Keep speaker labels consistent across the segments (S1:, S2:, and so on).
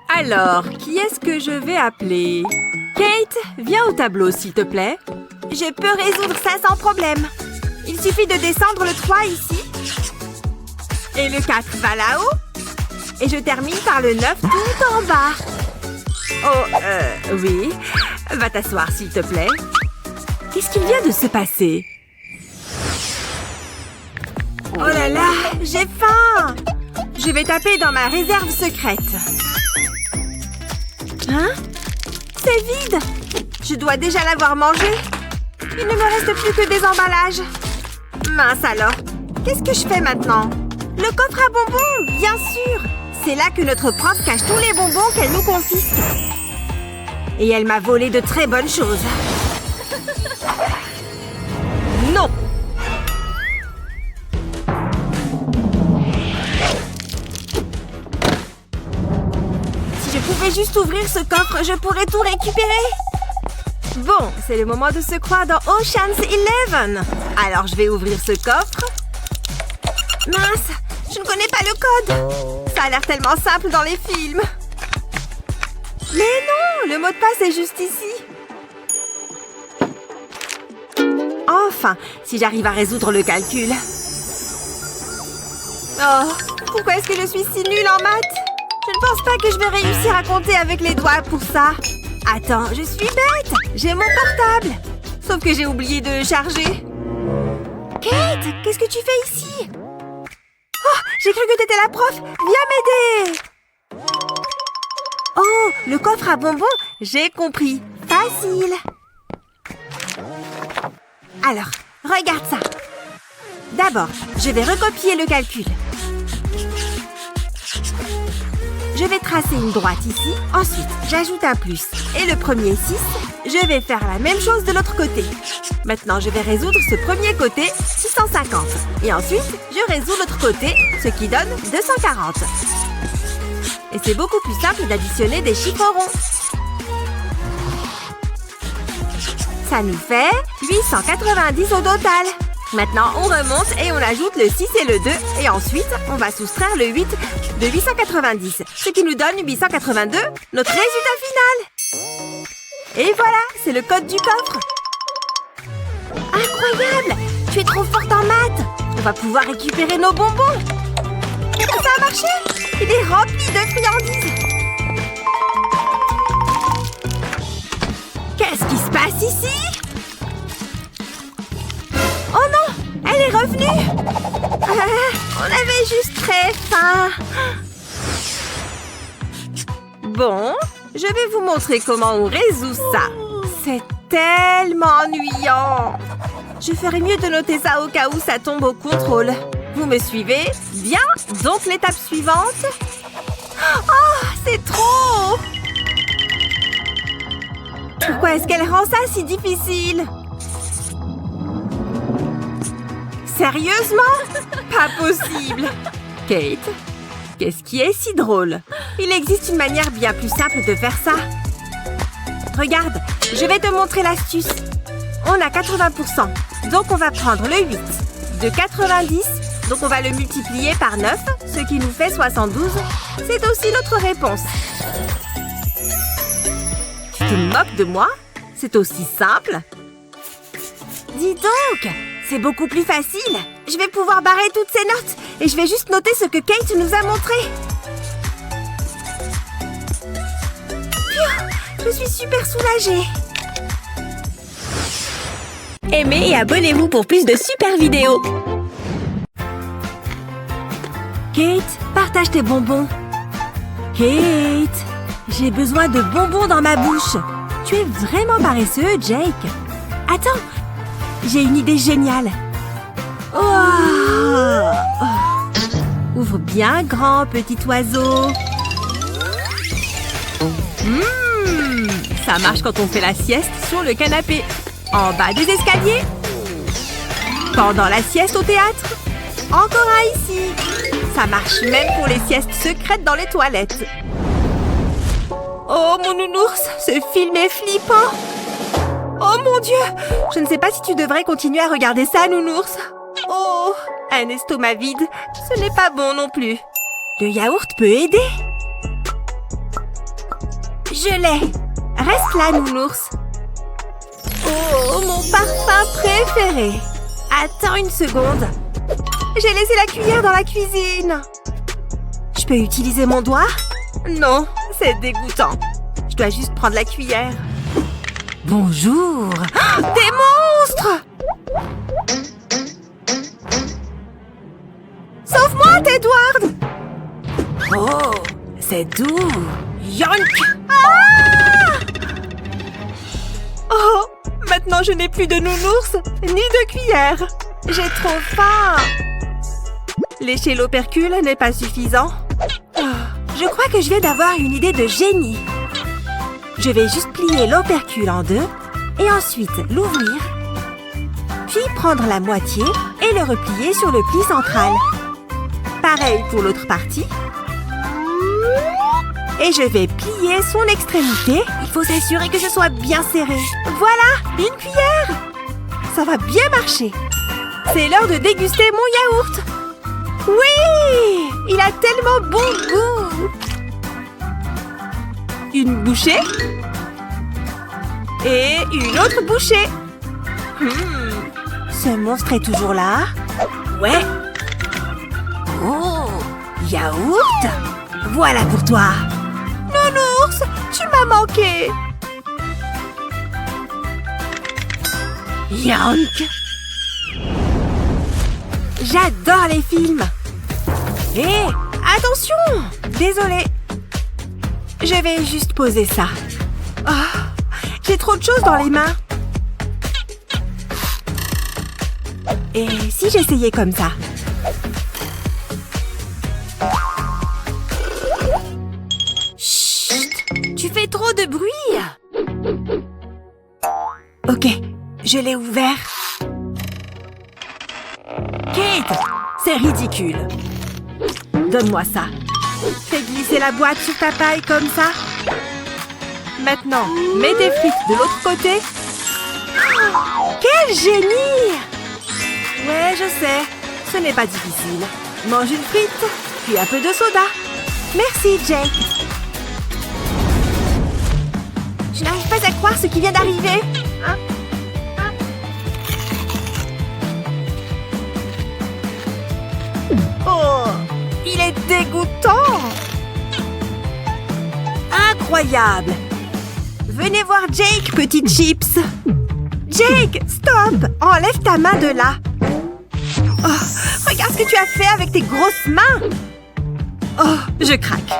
S1: Alors, qui est-ce que je vais appeler? Kate, viens au tableau, s'il te plaît.
S2: Je peux résoudre ça sans problème. Il suffit de descendre le 3 ici. Et le 4 va là-haut. Et je termine par le 9 tout en bas.
S1: Oh, oui. Va t'asseoir, s'il te plaît. Qu'est-ce qui vient de se passer?
S2: Oh là là, j'ai faim! Je vais taper dans ma réserve secrète. Hein? C'est vide! Je dois déjà l'avoir mangé. Il ne me reste plus que des emballages. Mince alors, qu'est-ce que je fais maintenant? Le coffre à bonbons, bien sûr! C'est là que notre prof cache tous les bonbons qu'elle nous confisque. Et elle m'a volé de très bonnes choses. Non! Si je pouvais juste ouvrir ce coffre, je pourrais tout récupérer. Bon, c'est le moment de se croire dans Ocean's 11. Alors, je vais ouvrir ce coffre. Mince, je ne connais pas le code. Ça a l'air tellement simple dans les films. Mais non, le mot de passe est juste ici. Enfin, si j'arrive à résoudre le calcul. Oh, pourquoi est-ce que je suis si nulle en maths? Je ne pense pas que je vais réussir à compter avec les doigts pour ça. Attends, je suis bête. J'ai mon portable. Sauf que j'ai oublié de le charger. Kate, qu'est-ce que tu fais ici? Oh, j'ai cru que t'étais la prof. Viens m'aider. Oh, le coffre à bonbons. J'ai compris. Facile. Alors, regarde ça. D'abord, je vais recopier le calcul. Je vais tracer une droite ici. Ensuite, j'ajoute un plus. Et le premier 6, je vais faire la même chose de l'autre côté. Maintenant, je vais résoudre ce premier côté, 650. Et ensuite, je résous l'autre côté, ce qui donne 240. Et c'est beaucoup plus simple d'additionner des chiffres ronds. Ça nous fait 890 au total. Maintenant, on remonte et on ajoute le 6 et le 2. Et ensuite, on va soustraire le 8 de 890. Ce qui nous donne 882, notre résultat final. Et voilà, c'est le code du coffre. Incroyable! Tu es trop forte en maths. On va pouvoir récupérer nos bonbons. Ça a marché! Il est rempli de friandises. Qu'est-ce qui se passe ici? Oh non! Elle est revenue! On avait juste très faim. Bon, je vais vous montrer comment on résout ça. C'est tellement ennuyant. Je ferais mieux de noter ça au cas où ça tombe au contrôle. Vous me suivez? Bien, donc l'étape suivante. Oh, c'est trop! Pourquoi est-ce qu'elle rend ça si difficile? Sérieusement? Pas possible!
S1: Kate, qu'est-ce qui est si drôle?
S2: Il existe une manière bien plus simple de faire ça. Regarde, je vais te montrer l'astuce. On a 80%, donc on va prendre le 8. De 90, donc on va le multiplier par 9, ce qui nous fait 72. C'est aussi notre réponse.
S1: Tu te moques de moi? C'est aussi simple?
S2: Dis donc! C'est beaucoup plus facile. Je vais pouvoir barrer toutes ces notes et je vais juste noter ce que Kate nous a montré. Phew, je suis super soulagée.
S3: Aimez et abonnez-vous pour plus de super vidéos.
S2: Kate, partage tes bonbons. Kate, j'ai besoin de bonbons dans ma bouche. Tu es vraiment paresseux, Jake. Attends, j'ai une idée géniale. Oh. Ouvre bien grand, petit oiseau.
S1: Ça marche quand on fait la sieste sur le canapé. En bas des escaliers. Pendant la sieste au théâtre.
S2: Encore un ici. Ça marche même pour les siestes secrètes dans les toilettes. Oh, mon nounours, ce film est flippant. Oh mon Dieu! Je ne sais pas si tu devrais continuer à regarder ça, nounours. Oh, un estomac vide, ce n'est pas bon non plus. Le yaourt peut aider. Je l'ai. Reste là, nounours. Oh, mon parfum préféré. Attends une seconde. J'ai laissé la cuillère dans la cuisine. Je peux utiliser mon doigt? Non, c'est dégoûtant. Je dois juste prendre la cuillère. Bonjour. Oh, des monstres! Sauve-moi, Edward! Oh, c'est doux. Yonk! Ah! Oh, maintenant je n'ai plus de nounours, ni de cuillère. J'ai trop faim. Lécher l'opercule n'est pas suffisant. Oh, je crois que je viens d'avoir une idée de génie. Je vais juste plier l'opercule en deux et ensuite l'ouvrir, puis prendre la moitié et le replier sur le pli central. Pareil pour l'autre partie. Et je vais plier son extrémité. Il faut s'assurer que ce soit bien serré. Voilà, une cuillère. Ça va bien marcher. C'est l'heure de déguster mon yaourt. Oui, il a tellement bon goût. Une bouchée. Et une autre bouchée. Ce monstre est toujours là. Ouais. Oh, yaourt. Voilà pour toi. Nounours, tu m'as manqué. Yonk. J'adore les films. Hé, attention. Désolée. Je vais juste poser ça. Oh, j'ai trop de choses dans les mains. Et si j'essayais comme ça? Tu fais trop de bruit. Ok, je l'ai ouvert. Kate, c'est ridicule. Donne-moi ça. Fais glisser la boîte sur ta paille comme ça. Maintenant, mets tes frites de l'autre côté. Quel génie! Ouais, je sais. Ce n'est pas difficile. Mange une frite, puis un peu de soda. Merci, Jake. Je n'arrive pas à croire ce qui vient d'arriver. Oh, il est dégoûtant. Incroyable. Venez voir Jake, petite chips. Jake, stop. Enlève ta main de là. Oh, regarde ce que tu as fait avec tes grosses mains. Oh, je craque.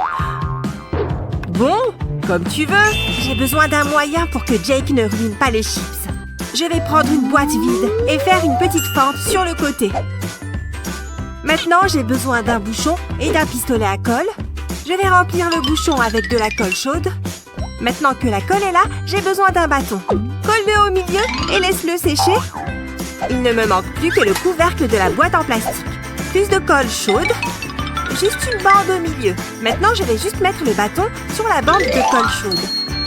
S2: Bon, comme tu veux. J'ai besoin d'un moyen pour que Jake ne ruine pas les chips. Je vais prendre une boîte vide et faire une petite fente sur le côté. Maintenant, j'ai besoin d'un bouchon et d'un pistolet à colle. Je vais remplir le bouchon avec de la colle chaude. Maintenant que la colle est là, j'ai besoin d'un bâton. Colle-le au milieu et laisse-le sécher. Il ne me manque plus que le couvercle de la boîte en plastique. Plus de colle chaude. Juste une bande au milieu. Maintenant, je vais juste mettre le bâton sur la bande de colle chaude.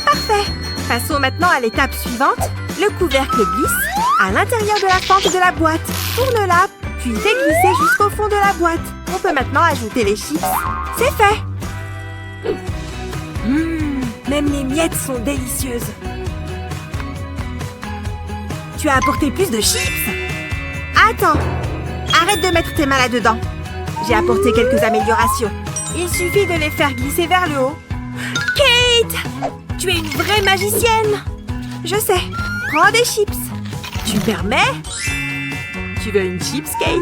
S2: Parfait. Passons maintenant à l'étape suivante. Le couvercle glisse à l'intérieur de la fente de la boîte. Tourne-la, puis fais glisser jusqu'au fond de la boîte. On peut maintenant ajouter les chips. C'est fait. Même les miettes sont délicieuses. Tu as apporté plus de chips? Attends. Arrête de mettre tes mains là-dedans. J'ai apporté quelques améliorations. Il suffit de les faire glisser vers le haut. Kate! Tu es une vraie magicienne! Je sais. Prends des chips. Tu permets? Tu veux une chips, Kate?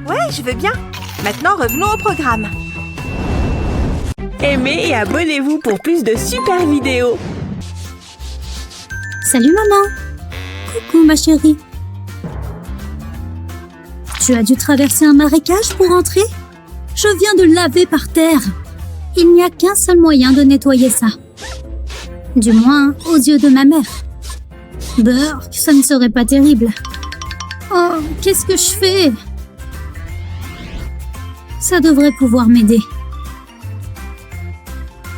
S2: Ouais, je veux bien. Maintenant, revenons au programme.
S1: Aimez et abonnez-vous pour plus de super vidéos.
S4: Salut maman. Coucou ma chérie. Tu as dû traverser un marécage pour entrer? Je viens de laver par terre. Il n'y a qu'un seul moyen de nettoyer ça. Du moins, aux yeux de ma mère. Burk, ça ne serait pas terrible. Oh, qu'est-ce que je fais? Ça devrait pouvoir m'aider.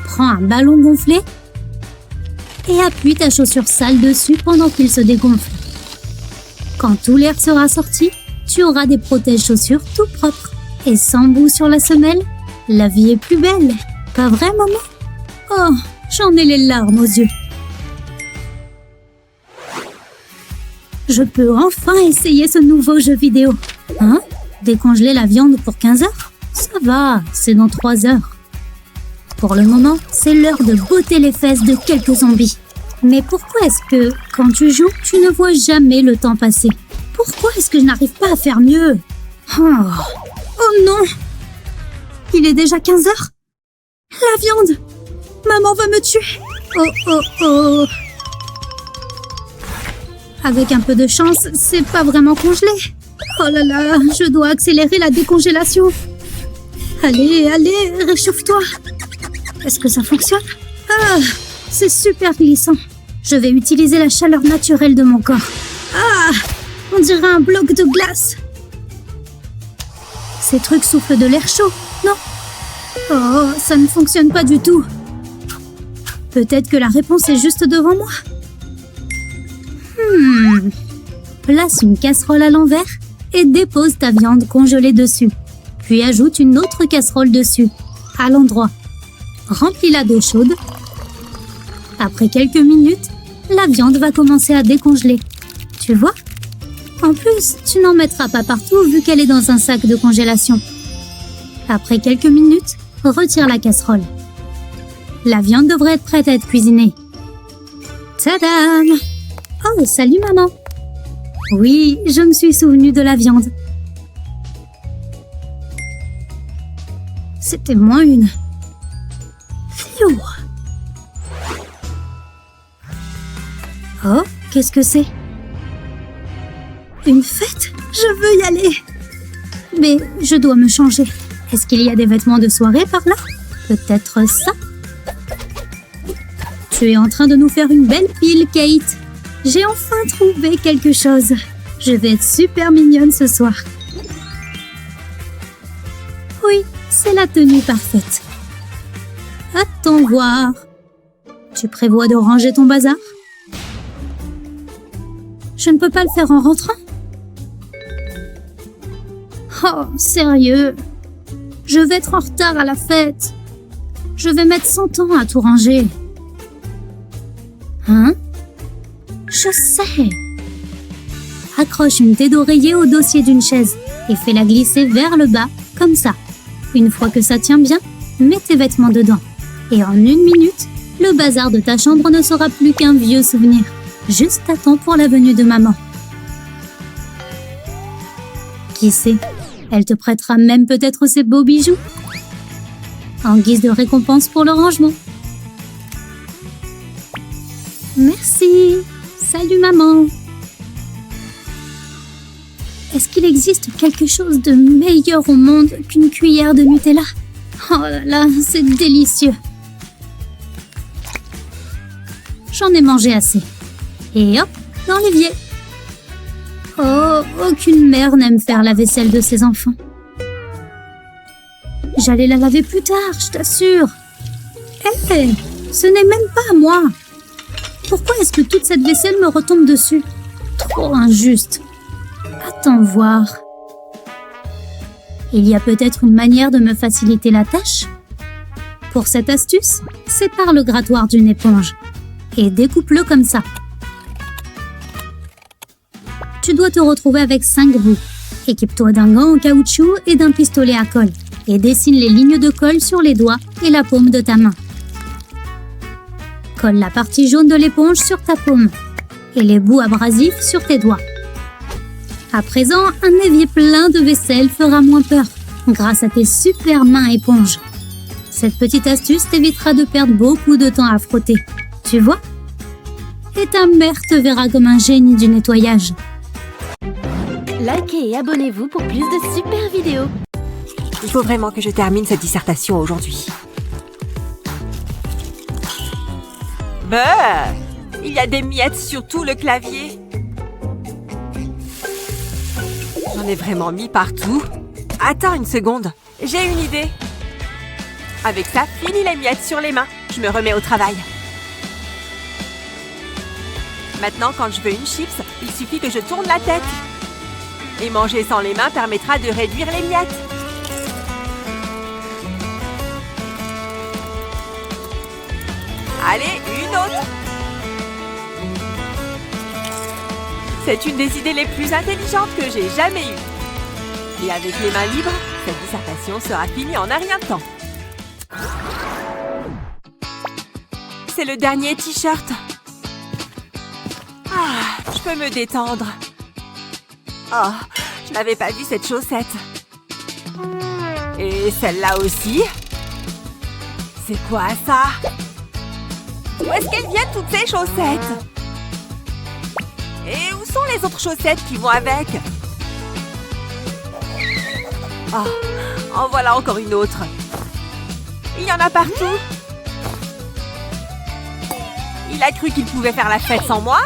S4: Prends un ballon gonflé et appuie ta chaussure sale dessus pendant qu'il se dégonfle. Quand tout l'air sera sorti, tu auras des protège-chaussures tout propres. Et sans bout sur la semelle, la vie est plus belle. Pas vrai, maman? Oh, j'en ai les larmes aux yeux. Je peux enfin essayer ce nouveau jeu vidéo. Hein? Décongeler la viande pour 15 heures? Ça va, c'est dans 3 heures. Pour le moment, c'est l'heure de botter les fesses de quelques zombies. Mais pourquoi est-ce que, quand tu joues, tu ne vois jamais le temps passer? Pourquoi est-ce que je n'arrive pas à faire mieux? Oh non! Il est déjà 15 heures? La viande! Maman va me tuer! Oh! Avec un peu de chance, c'est pas vraiment congelé. Oh là là, je dois accélérer la décongélation. Allez, réchauffe-toi. Est-ce que ça fonctionne? Ah, c'est super glissant. Je vais utiliser la chaleur naturelle de mon corps. Ah, on dirait un bloc de glace. Ces trucs soufflent de l'air chaud, non? Oh, ça ne fonctionne pas du tout. Peut-être que la réponse est juste devant moi. Place une casserole à l'envers et dépose ta viande congelée dessus. Puis ajoute une autre casserole dessus, à l'endroit. Remplis-la d'eau chaude. Après quelques minutes, la viande va commencer à décongeler. Tu vois? En plus, tu n'en mettras pas partout vu qu'elle est dans un sac de congélation. Après quelques minutes, retire la casserole. La viande devrait être prête à être cuisinée. Tadam! Oh, salut maman! Oui, je me suis souvenue de la viande. C'était moins une. Pfiou! Oh, qu'est-ce que c'est? Une fête? Je veux y aller! Mais je dois me changer. Est-ce qu'il y a des vêtements de soirée par là? Peut-être ça? Tu es en train de nous faire une belle pile, Kate. J'ai enfin trouvé quelque chose. Je vais être super mignonne ce soir. Oui, c'est la tenue parfaite. Attends voir. Tu prévois de ranger ton bazar? Je ne peux pas le faire en rentrant? Oh, sérieux? Je vais être en retard à la fête. Je vais mettre 100 ans à tout ranger. Hein? Je sais! Accroche une thé d'oreiller au dossier d'une chaise et fais-la glisser vers le bas, comme ça. Une fois que ça tient bien, mets tes vêtements dedans. Et en 1 minute, le bazar de ta chambre ne sera plus qu'un vieux souvenir. Juste à temps pour la venue de maman. Qui sait, elle te prêtera même peut-être ses beaux bijoux. En guise de récompense pour le rangement. Merci. Salut maman. Est-ce qu'il existe quelque chose de meilleur au monde qu'une cuillère de Nutella? Oh là là, c'est délicieux. J'en ai mangé assez. Et hop, dans l'évier. Oh, aucune mère n'aime faire la vaisselle de ses enfants. J'allais la laver plus tard, je t'assure. Hé, ce n'est même pas à moi. Pourquoi est-ce que toute cette vaisselle me retombe dessus? Trop injuste. Attends voir. Il y a peut-être une manière de me faciliter la tâche? Pour cette astuce, sépare le grattoir d'une éponge et découpe-le comme ça. Tu dois te retrouver avec 5 bouts. Équipe-toi d'un gant en caoutchouc et d'un pistolet à colle et dessine les lignes de colle sur les doigts et la paume de ta main. Colle la partie jaune de l'éponge sur ta paume et les bouts abrasifs sur tes doigts. À présent, un évier plein de vaisselle fera moins peur grâce à tes super mains éponges. Cette petite astuce t'évitera de perdre beaucoup de temps à frotter. Tu vois? Et ta mère te verra comme un génie du nettoyage.
S3: Likez et abonnez-vous pour plus de super vidéos.
S1: Il faut vraiment que je termine cette dissertation aujourd'hui. Bah, il y a des miettes sur tout le clavier. J'en ai vraiment mis partout. Attends une seconde, j'ai une idée. Avec ça, fini les miettes sur les mains. Je me remets au travail. Maintenant, quand je veux une chips, il suffit que je tourne la tête. Et manger sans les mains permettra de réduire les miettes. Allez, une autre. C'est une des idées les plus intelligentes que j'ai jamais eues. Et avec les mains libres, cette dissertation sera finie en un rien de temps. C'est le dernier t-shirt. Ah, je peux me détendre. Oh, je n'avais pas vu cette chaussette. Et celle-là aussi. C'est quoi ça? Où est-ce qu'elles viennent toutes ces chaussettes? Et où sont les autres chaussettes qui vont avec? Oh, en voilà encore une autre. Il y en a partout. Il a cru qu'il pouvait faire la fête sans moi?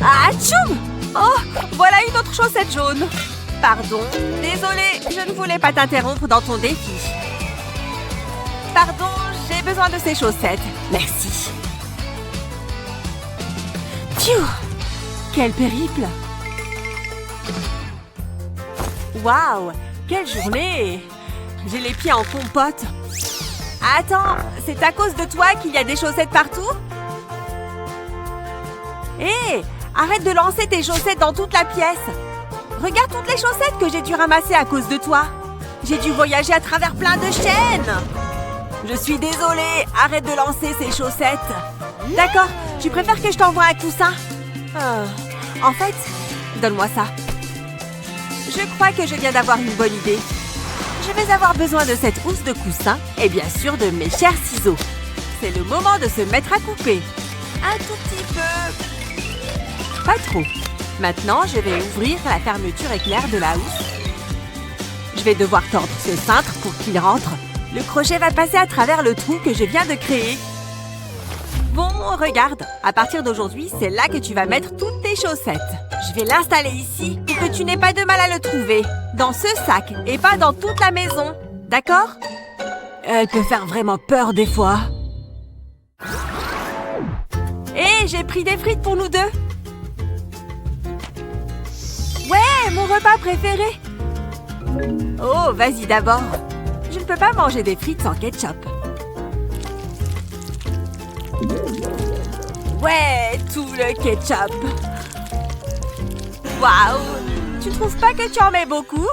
S1: Ah, tchoum! Oh, voilà une autre chaussette jaune. Pardon, désolée, je ne voulais pas t'interrompre dans ton défi. Pardon, j'ai besoin de ces chaussettes. Merci. Pfiou! Quel périple! Waouh! Quelle journée! J'ai les pieds en compote. Attends, c'est à cause de toi qu'il y a des chaussettes partout? Hé! Arrête de lancer tes chaussettes dans toute la pièce! Regarde toutes les chaussettes que j'ai dû ramasser à cause de toi! J'ai dû voyager à travers plein de chaînes! Je suis désolée! Arrête de lancer ces chaussettes! D'accord, tu préfères que je t'envoie un coussin? En fait, donne-moi ça. Je crois que je viens d'avoir une bonne idée. Je vais avoir besoin de cette housse de coussin et bien sûr de mes chers ciseaux. C'est le moment de se mettre à couper. Un tout petit peu. Pas trop. Maintenant, je vais ouvrir la fermeture éclair de la housse. Je vais devoir tordre ce cintre pour qu'il rentre. Le crochet va passer à travers le trou que je viens de créer. Bon, regarde. À partir d'aujourd'hui, c'est là que tu vas mettre toutes tes chaussettes. Je vais l'installer ici pour que tu n'aies pas de mal à le trouver. Dans ce sac et pas dans toute la maison. D'accord? Elle peut faire vraiment peur des fois. Hé, j'ai pris des frites pour nous deux. Ouais, mon repas préféré. Oh, vas-y d'abord. Je ne peux pas manger des frites sans ketchup. Ouais, tout le ketchup. Waouh! Tu trouves pas que tu en mets beaucoup?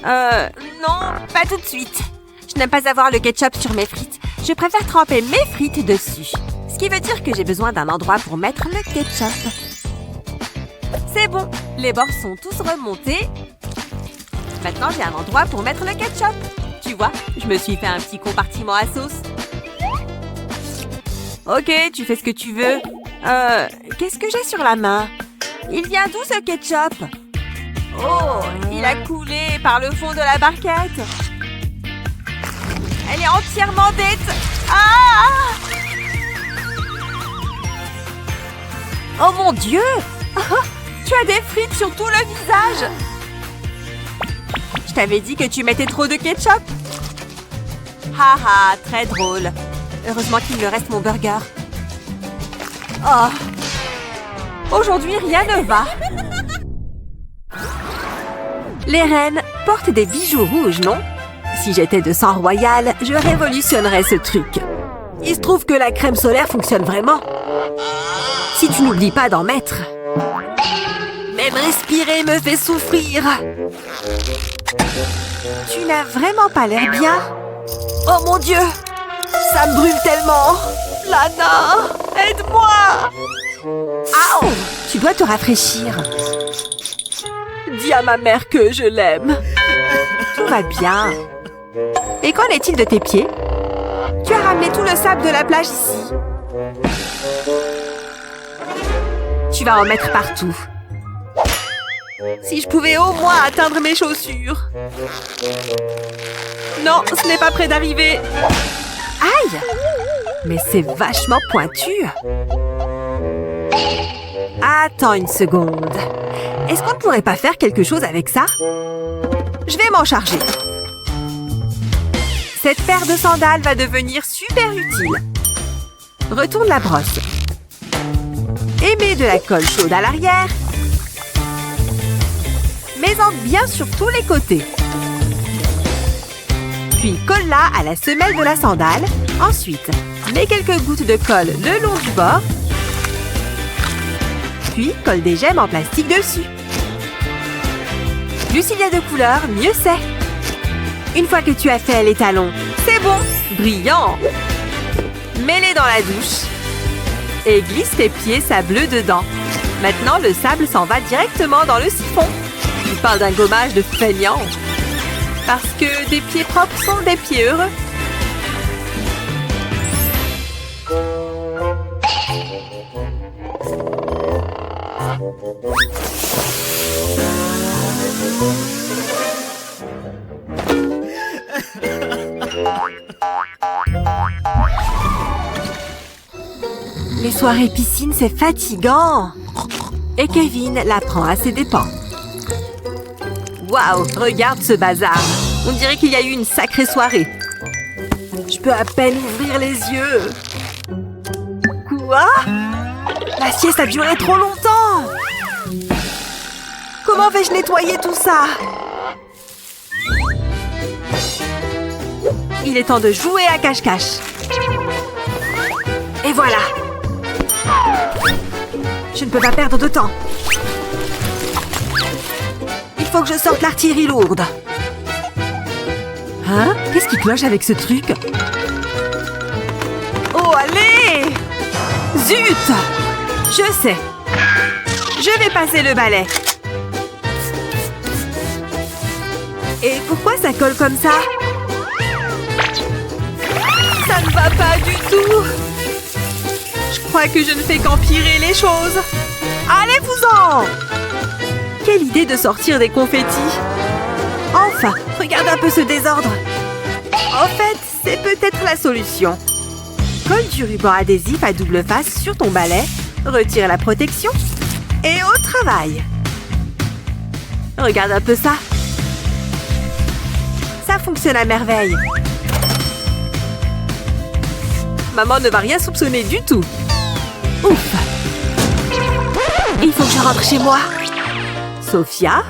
S1: Non, pas tout de suite. Je n'aime pas avoir le ketchup sur mes frites. Je préfère tremper mes frites dessus. Ce qui veut dire que j'ai besoin d'un endroit pour mettre le ketchup. C'est bon, les bords sont tous remontés. Maintenant, j'ai un endroit pour mettre le ketchup. Tu vois, je me suis fait un petit compartiment à sauce. Ok, tu fais ce que tu veux. Qu'est-ce que j'ai sur la main? Il vient d'où ce ketchup? Oh, il a coulé par le fond de la barquette. Elle est entièrement dette. Ah! Oh mon Dieu! Tu as des frites sur tout le visage. Je t'avais dit que tu mettais trop de ketchup. Haha, très drôle. Heureusement qu'il me reste mon burger. Oh! Aujourd'hui, rien ne va. Les reines portent des bijoux rouges, non? Si j'étais de sang royal, je révolutionnerais ce truc. Il se trouve que la crème solaire fonctionne vraiment. Si tu n'oublies pas d'en mettre. Même respirer me fait souffrir. Tu n'as vraiment pas l'air bien. Oh mon Dieu! Ça me brûle tellement! Lana! Aide-moi! Aouh! Tu dois te rafraîchir. Dis à ma mère que je l'aime. Tout va bien. Et qu'en est-il de tes pieds? Tu as ramené tout le sable de la plage ici. Tu vas en mettre partout. Si je pouvais au moins atteindre mes chaussures. Non, ce n'est pas près d'arriver. Aïe! Mais c'est vachement pointu. Attends une seconde. Est-ce qu'on ne pourrait pas faire quelque chose avec ça? Je vais m'en charger. Cette paire de sandales va devenir super utile. Retourne la brosse. Et mets de la colle chaude à l'arrière. Mets-en bien sur tous les côtés.
S2: Puis colle-la à la semelle de la sandale. Ensuite, mets quelques gouttes de colle le long du bord. Puis colle des gemmes en plastique dessus. Plus il y a de couleurs, mieux c'est. Une fois que tu as fait les talons, c'est bon, brillant. Mets-les dans la douche et glisse tes pieds sableux dedans. Maintenant, le sable s'en va directement dans le siphon. Tu parles d'un gommage de feignant. Parce que des pieds propres sont des pieds heureux. Les soirées piscine, c'est fatigant. Et Kevin la prend à ses dépens. Waouh, regarde ce bazar. On dirait qu'il y a eu une sacrée soirée. Je peux à peine ouvrir les yeux. Quoi? La sieste a duré trop longtemps. Comment vais-je nettoyer tout ça? Il est temps de jouer à cache-cache. Et voilà. Je ne peux pas perdre de temps. Il faut que je sorte l'artillerie lourde. Hein? Qu'est-ce qui cloche avec ce truc? Oh, allez! Zut! Je sais. Je vais passer le balai. Et pourquoi ça colle comme ça? Ça ne va pas du tout. Je crois que je ne fais qu'empirer les choses. Allez-vous-en! Quelle idée de sortir des confettis. Enfin, regarde un peu ce désordre. En fait, c'est peut-être la solution. Colle du ruban adhésif à double face sur ton balai, retire la protection et au travail. Regarde un peu ça. Ça fonctionne à merveille. Maman ne va rien soupçonner du tout. Ouf! Il faut que je rentre chez moi. Sophia?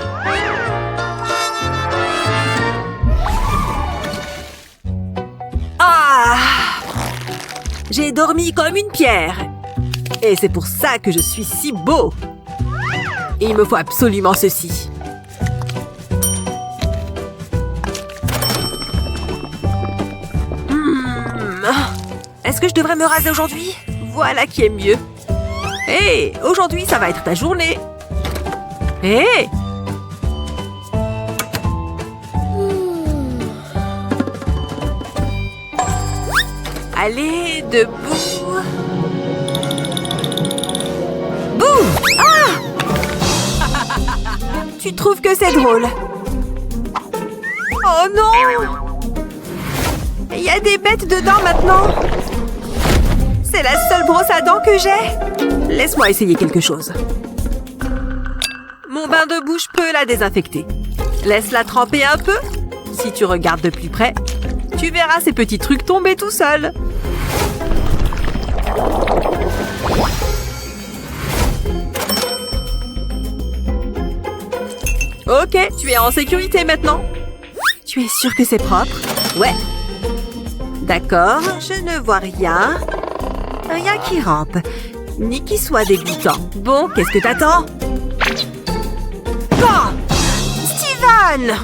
S2: Ah! J'ai dormi comme une pierre. Et c'est pour ça que je suis si beau. Il me faut absolument ceci. Est-ce que je devrais me raser aujourd'hui? Voilà qui est mieux. Hé, aujourd'hui, ça va être ta journée. Hé! Allez, debout. Boum! Ah! Tu trouves que c'est drôle? Oh non! Il y a des bêtes dedans maintenant. C'est la seule brosse à dents que j'ai. Laisse-moi essayer quelque chose. Mon bain de bouche peut la désinfecter. Laisse-la tremper un peu. Si tu regardes de plus près, tu verras ces petits trucs tomber tout seuls. Ok, tu es en sécurité maintenant. Tu es sûr que c'est propre? Ouais. D'accord, je ne vois rien. Rien qui rampe, ni qui soit dégoûtant. Bon, qu'est-ce que t'attends? Oh! Steven!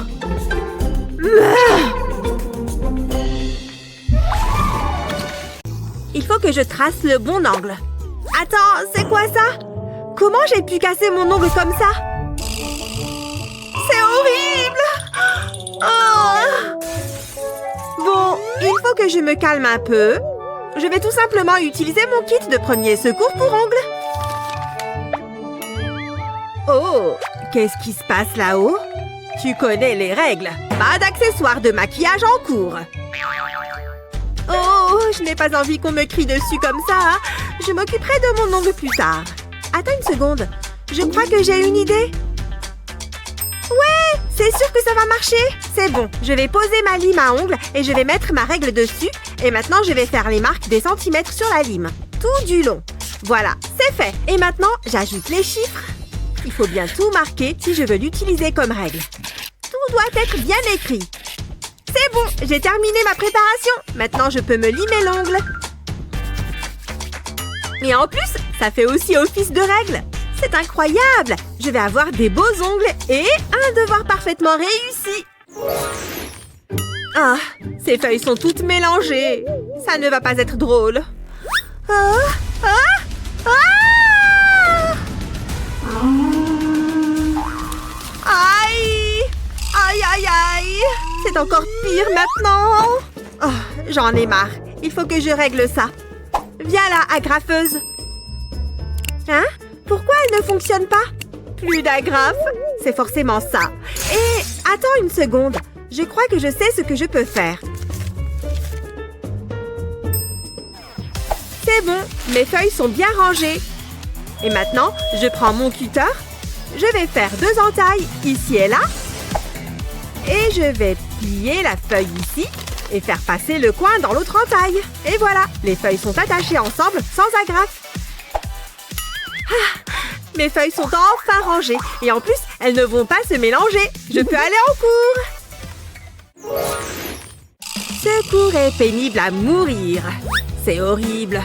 S2: Il faut que je trace le bon angle. Attends, c'est quoi ça? Comment j'ai pu casser mon ongle comme ça? C'est horrible! Oh! Bon, il faut que je me calme un peu. Je vais tout simplement utiliser mon kit de premier secours pour ongles. Oh, qu'est-ce qui se passe là-haut? Tu connais les règles. Pas d'accessoires de maquillage en cours. Oh, je n'ai pas envie qu'on me crie dessus comme ça. Hein. Je m'occuperai de mon ongle plus tard. Attends une seconde. Je crois que j'ai une idée. Ouais, c'est sûr que ça va marcher. C'est bon, je vais poser ma lime à ongles et je vais mettre ma règle dessus. Et maintenant, je vais faire les marques des centimètres sur la lime. Tout du long. Voilà, c'est fait. Et maintenant, j'ajoute les chiffres. Il faut bien tout marquer si je veux l'utiliser comme règle. Tout doit être bien écrit. C'est bon, j'ai terminé ma préparation. Maintenant, je peux me limer l'ongle. Et en plus, ça fait aussi office de règle. C'est incroyable. Je vais avoir des beaux ongles et un devoir parfaitement réussi. Ah, ces feuilles sont toutes mélangées. Ça ne va pas être drôle. Aïe! Aïe, aïe, aïe! C'est encore pire maintenant. Oh, j'en ai marre. Il faut que je règle ça. Viens là, agrafeuse. Hein? Pourquoi elle ne fonctionne pas? Plus d'agrafe? C'est forcément ça. Et attends une seconde. Je crois que je sais ce que je peux faire. C'est bon, mes feuilles sont bien rangées. Et maintenant, je prends mon cutter. Je vais faire 2 entailles ici et là. Et je vais plier la feuille ici et faire passer le coin dans l'autre entaille. Et voilà, les feuilles sont attachées ensemble sans agrafe. Ah, mes feuilles sont enfin rangées. Et en plus, elles ne vont pas se mélanger. Je peux aller en cours. Ce cours est pénible à mourir. C'est horrible.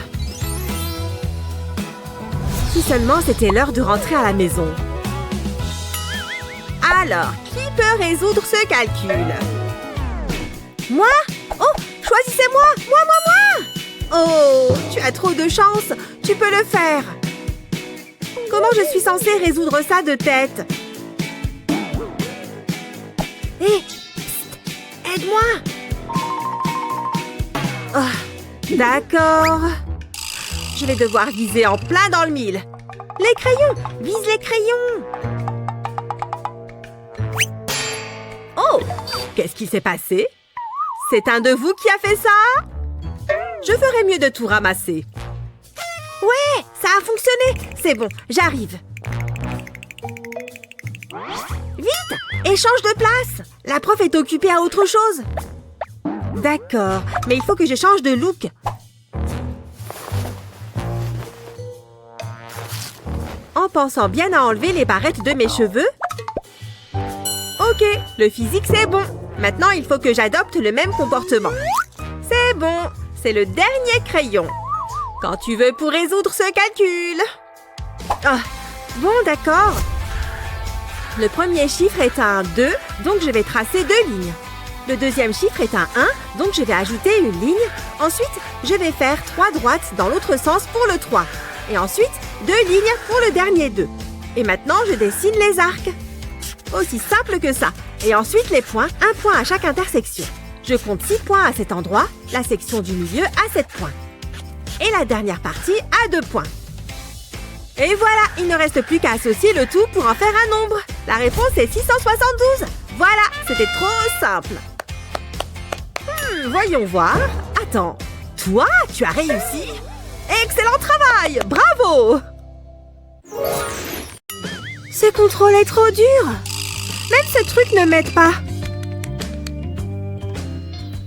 S2: Si seulement c'était l'heure de rentrer à la maison. Alors, qui peut résoudre ce calcul? Moi? Oh, choisissez-moi! Moi! Oh, tu as trop de chance. Tu peux le faire. Comment je suis censée résoudre ça de tête? Hé! Aide-moi! Oh, d'accord. Je vais devoir viser en plein dans le mille. Les crayons! Vise les crayons! Oh! Qu'est-ce qui s'est passé? C'est un de vous qui a fait ça? Je ferais mieux de tout ramasser. Ouais! Ça a fonctionné! C'est bon, j'arrive. Vite! Échange de place! La prof est occupée à autre chose. D'accord, mais il faut que je change de look. En pensant bien à enlever les barrettes de mes cheveux. Ok, le physique c'est bon. Maintenant, il faut que j'adopte le même comportement. C'est bon, c'est le dernier crayon. Quand tu veux pour résoudre ce calcul. Ah, bon, d'accord. Le premier chiffre est un 2, donc je vais tracer 2 lignes. Le deuxième chiffre est un 1, donc je vais ajouter une ligne. Ensuite, je vais faire 3 droites dans l'autre sens pour le 3. Et ensuite, 2 lignes pour le dernier 2. Et maintenant, je dessine les arcs. Aussi simple que ça. Et ensuite, les points, 1 point à chaque intersection. Je compte 6 points à cet endroit, la section du milieu à 7 points. Et la dernière partie à 2 points. Et voilà, il ne reste plus qu'à associer le tout pour en faire un nombre. La réponse est 672. Voilà, c'était trop simple. Voyons voir. Attends, toi, tu as réussi? Excellent travail! Bravo! Ce contrôle est trop dur. Même ce truc ne m'aide pas.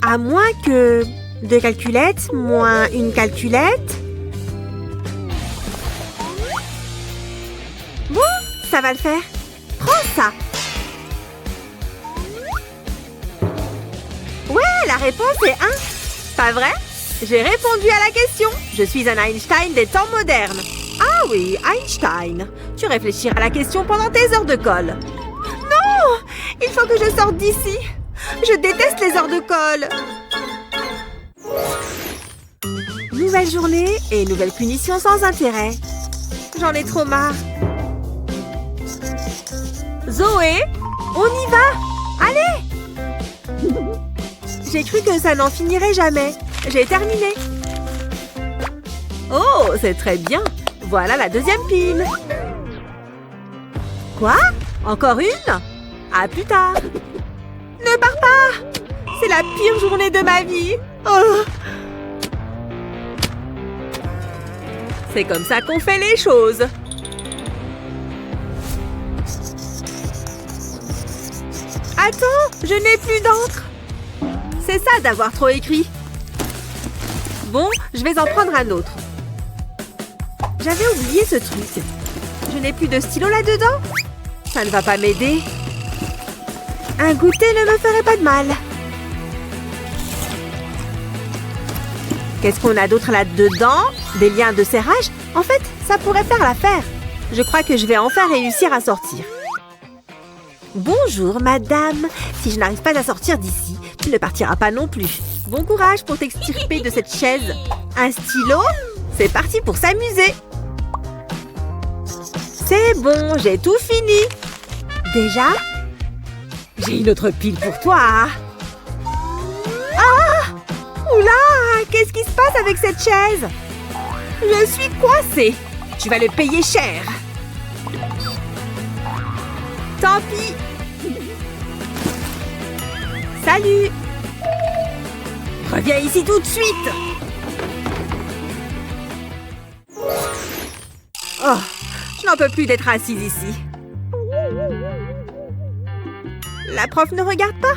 S2: À moins que 2 calculettes moins une calculette. Bon, ça va le faire. Prends ça. Ouais, la réponse est 1. Pas vrai? J'ai répondu à la question. Je suis un Einstein des temps modernes. Ah oui, Einstein. Tu réfléchiras à la question pendant tes heures de colle. Non! Il faut que je sorte d'ici. Je déteste les heures de colle. Nouvelle journée et nouvelle punition sans intérêt. J'en ai trop marre. Zoé, on y va! Allez! J'ai cru que ça n'en finirait jamais. J'ai terminé. Oh, c'est très bien. Voilà la deuxième pile. Quoi? Encore une? À plus tard. Ne pars pas! C'est la pire journée de ma vie. Oh. C'est comme ça qu'on fait les choses. Attends, je n'ai plus d'encre. C'est ça d'avoir trop écrit. Bon, je vais en prendre un autre. J'avais oublié ce truc. Je n'ai plus de stylo là-dedans. Ça ne va pas m'aider. Un goûter ne me ferait pas de mal. Qu'est-ce qu'on a d'autre là-dedans? Des liens de serrage? En fait, ça pourrait faire l'affaire. Je crois que je vais enfin réussir à sortir. Bonjour, madame. Si je n'arrive pas à sortir d'ici, tu ne partiras pas non plus. Bon courage pour t'extirper de cette chaise. Un stylo? C'est parti pour s'amuser. C'est bon, j'ai tout fini. Déjà? J'ai une autre pile pour toi. Ah! Oula! Qu'est-ce qui se passe avec cette chaise? Je suis coincée. Tu vas le payer cher. Tant pis. Salut. Reviens ici tout de suite. Oh, je n'en peux plus d'être assise ici. La prof ne regarde pas.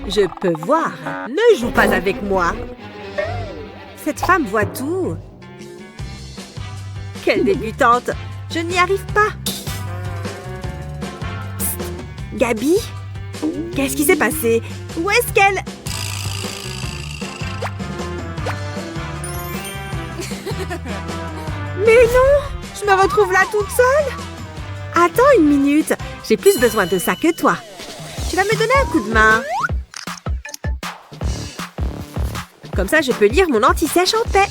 S2: Je peux voir. Ne joue pas avec moi. Cette femme voit tout. Quelle débutante. Je n'y arrive pas. Psst. Gabi? Qu'est-ce qui s'est passé? Où est-ce qu'elle... Mais non! Je me retrouve là toute seule! Attends une minute. J'ai plus besoin de ça que toi. Tu vas me donner un coup de main. Comme ça, je peux lire mon anti-sèche en paix.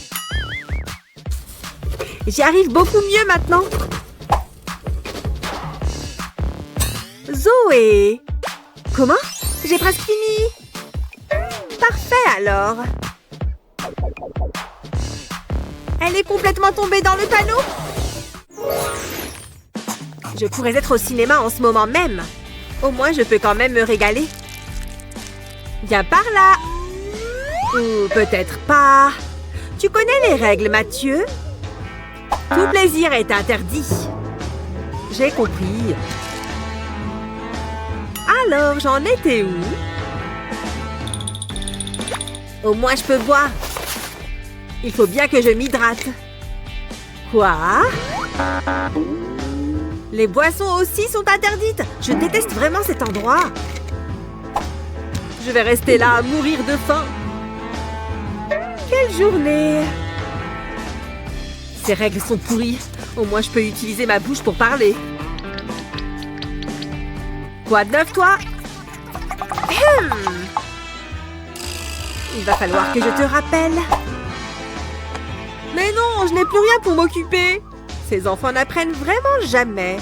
S2: J'y arrive beaucoup mieux maintenant. Zoé! Comment? J'ai presque fini. Parfait alors. Elle est complètement tombée dans le panneau. Je pourrais être au cinéma en ce moment même. Au moins, je peux quand même me régaler. Viens par là. Ou peut-être pas. Tu connais les règles, Mathieu? Tout plaisir est interdit. J'ai compris. Alors, j'en étais où? Au moins, je peux boire. Il faut bien que je m'hydrate. Quoi? Les boissons aussi sont interdites. Je déteste vraiment cet endroit. Je vais rester là à mourir de faim. Quelle journée! Ces règles sont pourries. Au moins, je peux utiliser ma bouche pour parler. Quoi de neuf, toi? Il va falloir que je te rappelle. Mais non, je n'ai plus rien pour m'occuper. Ces enfants n'apprennent vraiment jamais.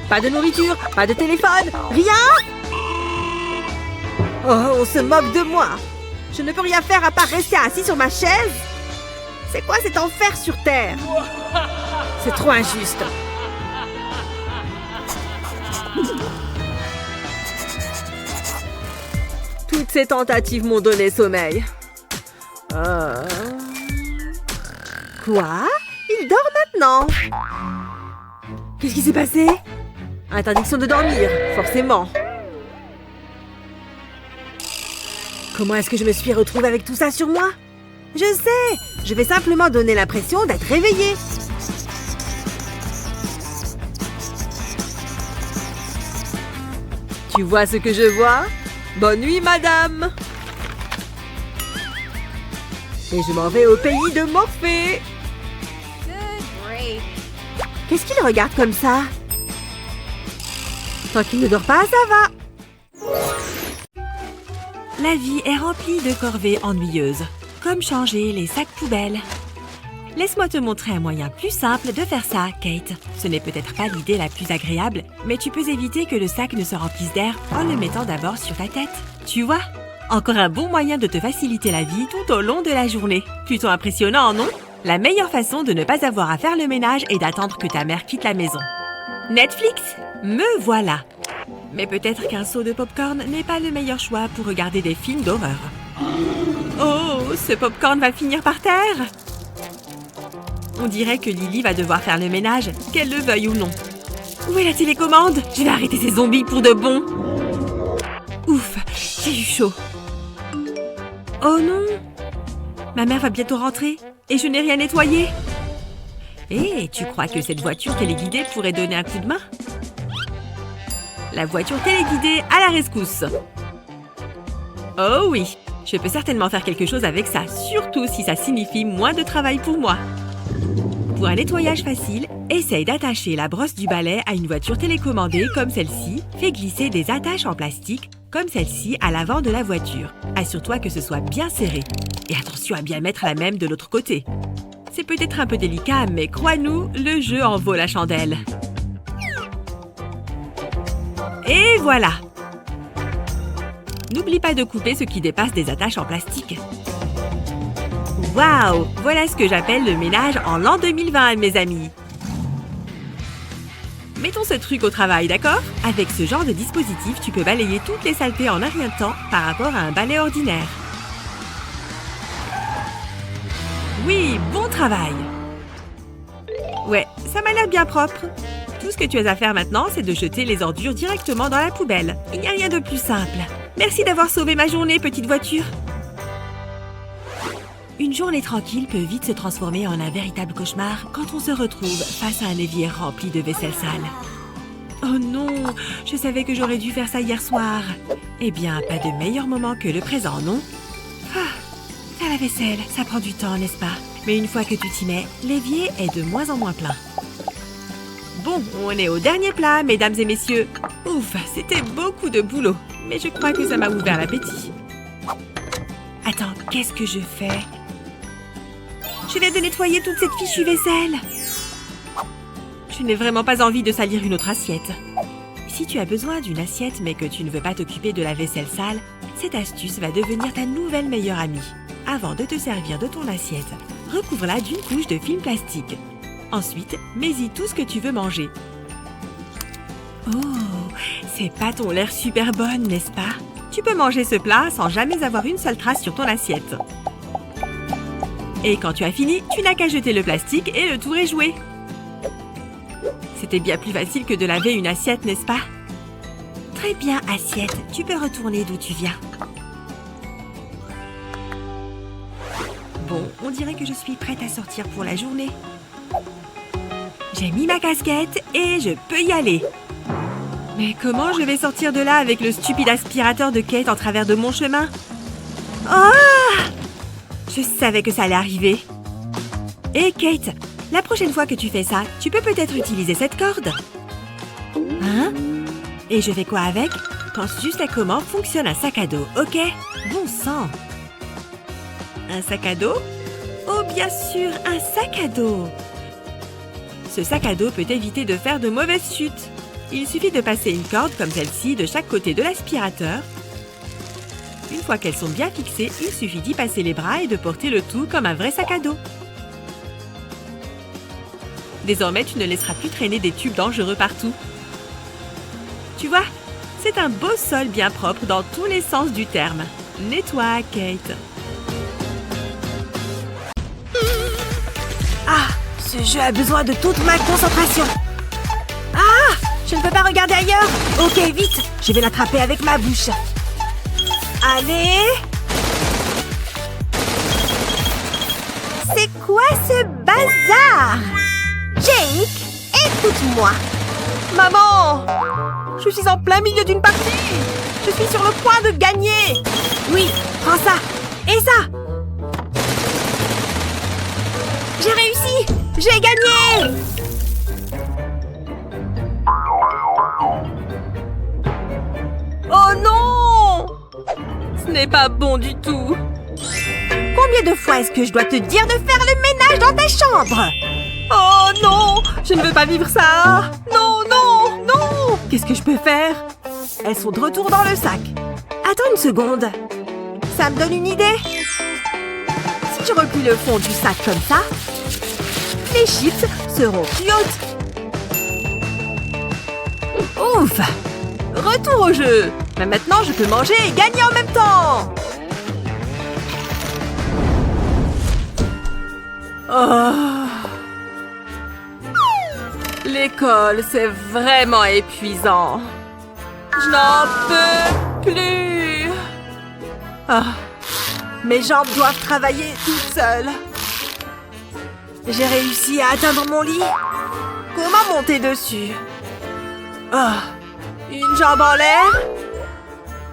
S2: Pas de nourriture, pas de téléphone, rien! Oh, on se moque de moi. Je ne peux rien faire à part rester assis sur ma chaise. C'est quoi cet enfer sur Terre? C'est trop injuste. Toutes ces tentatives m'ont donné sommeil. Quoi? Il dort maintenant? Qu'est-ce qui s'est passé? Interdiction de dormir, forcément. Comment est-ce que je me suis retrouvée avec tout ça sur moi? Je sais! Je vais simplement donner l'impression d'être réveillée. Tu vois ce que je vois? Bonne nuit, madame! Et je m'en vais au pays de Morphée. Qu'est-ce qu'il regarde comme ça? Tant qu'il ne dort pas, ça va.
S1: La vie est remplie de corvées ennuyeuses, comme changer les sacs poubelles. Laisse-moi te montrer un moyen plus simple de faire ça, Kate. Ce n'est peut-être pas l'idée la plus agréable, mais tu peux éviter que le sac ne se remplisse d'air en le mettant d'abord sur ta tête. Tu vois? Encore un bon moyen de te faciliter la vie tout au long de la journée. Plutôt impressionnant, non? La meilleure façon de ne pas avoir à faire le ménage est d'attendre que ta mère quitte la maison. Netflix? Me voilà! Mais peut-être qu'un seau de popcorn n'est pas le meilleur choix pour regarder des films d'horreur. Oh, ce popcorn va finir par terre! On dirait que Lily va devoir faire le ménage, qu'elle le veuille ou non. Où est la télécommande? Je vais arrêter ces zombies pour de bon! Ouf, j'ai eu chaud. Oh non! Ma mère va bientôt rentrer et je n'ai rien nettoyé. Et tu crois que cette voiture téléguidée pourrait donner un coup de main? La voiture téléguidée à la rescousse.
S2: Oh oui, je peux certainement faire quelque chose avec ça, surtout si ça signifie moins de travail pour moi. Pour un nettoyage facile, essaye d'attacher la brosse du balai à une voiture télécommandée comme celle-ci. Fais glisser des attaches en plastique comme celle-ci à l'avant de la voiture. Assure-toi que ce soit bien serré. Et attention à bien mettre la même de l'autre côté. C'est peut-être un peu délicat, mais crois-nous, le jeu en vaut la chandelle. Et voilà! N'oublie pas de couper ce qui dépasse des attaches en plastique. Waouh! Voilà ce que j'appelle le ménage en l'an 2020, mes amis. Mettons ce truc au travail, d'accord? Avec ce genre de dispositif, tu peux balayer toutes les saletés en un rien de temps par rapport à un balai ordinaire. Oui, bon travail! Ouais, ça m'a l'air bien propre. Tout ce que tu as à faire maintenant, c'est de jeter les ordures directement dans la poubelle. Il n'y a rien de plus simple. Merci d'avoir sauvé ma journée, petite voiture. Une journée tranquille peut vite se transformer en un véritable cauchemar quand on se retrouve face à un évier rempli de vaisselle sale. Oh non, je savais que j'aurais dû faire ça hier soir. Eh bien, pas de meilleur moment que le présent, non? Faire la vaisselle, ça prend du temps, n'est-ce pas? Mais une fois que tu t'y mets, l'évier est de moins en moins plein. Bon, on est au dernier plat, mesdames et messieurs. Ouf, c'était beaucoup de boulot, mais je crois que ça m'a ouvert l'appétit. Attends, qu'est-ce que je fais? Je viens de nettoyer toute cette fichue vaisselle. Je n'ai vraiment pas envie de salir une autre assiette. Si tu as besoin d'une assiette mais que tu ne veux pas t'occuper de la vaisselle sale, cette astuce va devenir ta nouvelle meilleure amie. Avant de te servir de ton assiette, recouvre-la d'une couche de film plastique. Ensuite, mets-y tout ce que tu veux manger. Oh, ces pâtes ont l'air super bonnes, n'est-ce pas? Tu peux manger ce plat sans jamais avoir une seule trace sur ton assiette. Et quand tu as fini, tu n'as qu'à jeter le plastique et le tour est joué. C'était bien plus facile que de laver une assiette, n'est-ce pas? Très bien, assiette. Tu peux retourner d'où tu viens. Bon, on dirait que je suis prête à sortir pour la journée. J'ai mis ma casquette et je peux y aller. Mais comment je vais sortir de là avec le stupide aspirateur de Kate en travers de mon chemin? Oh! Je savais que ça allait arriver. Hé, Kate, la prochaine fois que tu fais ça, tu peux peut-être utiliser cette corde. Hein? Et je fais quoi avec? Pense juste à comment fonctionne un sac à dos, ok? Bon sang! Un sac à dos? Oh, bien sûr, un sac à dos! Ce sac à dos peut éviter de faire de mauvaises chutes. Il suffit de passer une corde comme celle-ci de chaque côté de l'aspirateur. Une fois qu'elles sont bien fixées, il suffit d'y passer les bras et de porter le tout comme un vrai sac à dos. Désormais, tu ne laisseras plus traîner des tubes dangereux partout. Tu vois, c'est un beau sol bien propre dans tous les sens du terme. Nettoie, Kate.
S1: Ah, ce jeu a besoin de toute ma concentration. Ah, je ne peux pas regarder ailleurs. Ok, vite, je vais l'attraper avec ma bouche. Allez! C'est quoi ce bazar? Jake, écoute-moi. Maman! Je suis en plein milieu d'une partie. Je suis sur le point de gagner. Oui, prends ça. Et ça. J'ai réussi. J'ai gagné. Oh non!
S2: Ce n'est pas bon du tout.
S1: Combien de fois est-ce que je dois te dire de faire le ménage dans ta chambre?
S2: Oh non! Je ne veux pas vivre ça! Non, non, non! Qu'est-ce que je peux faire?
S1: Elles sont de retour dans le sac. Attends une seconde. Ça me donne une idée. Si je replie le fond du sac comme ça, les chips seront cute. Ouf!
S2: Retour au jeu! Mais maintenant, je peux manger et gagner en même temps! Oh! L'école, c'est vraiment épuisant. Je n'en peux plus.
S1: Ah, mes jambes doivent travailler toutes seules. J'ai réussi à atteindre mon lit. Comment monter dessus? Ah, une jambe en l'air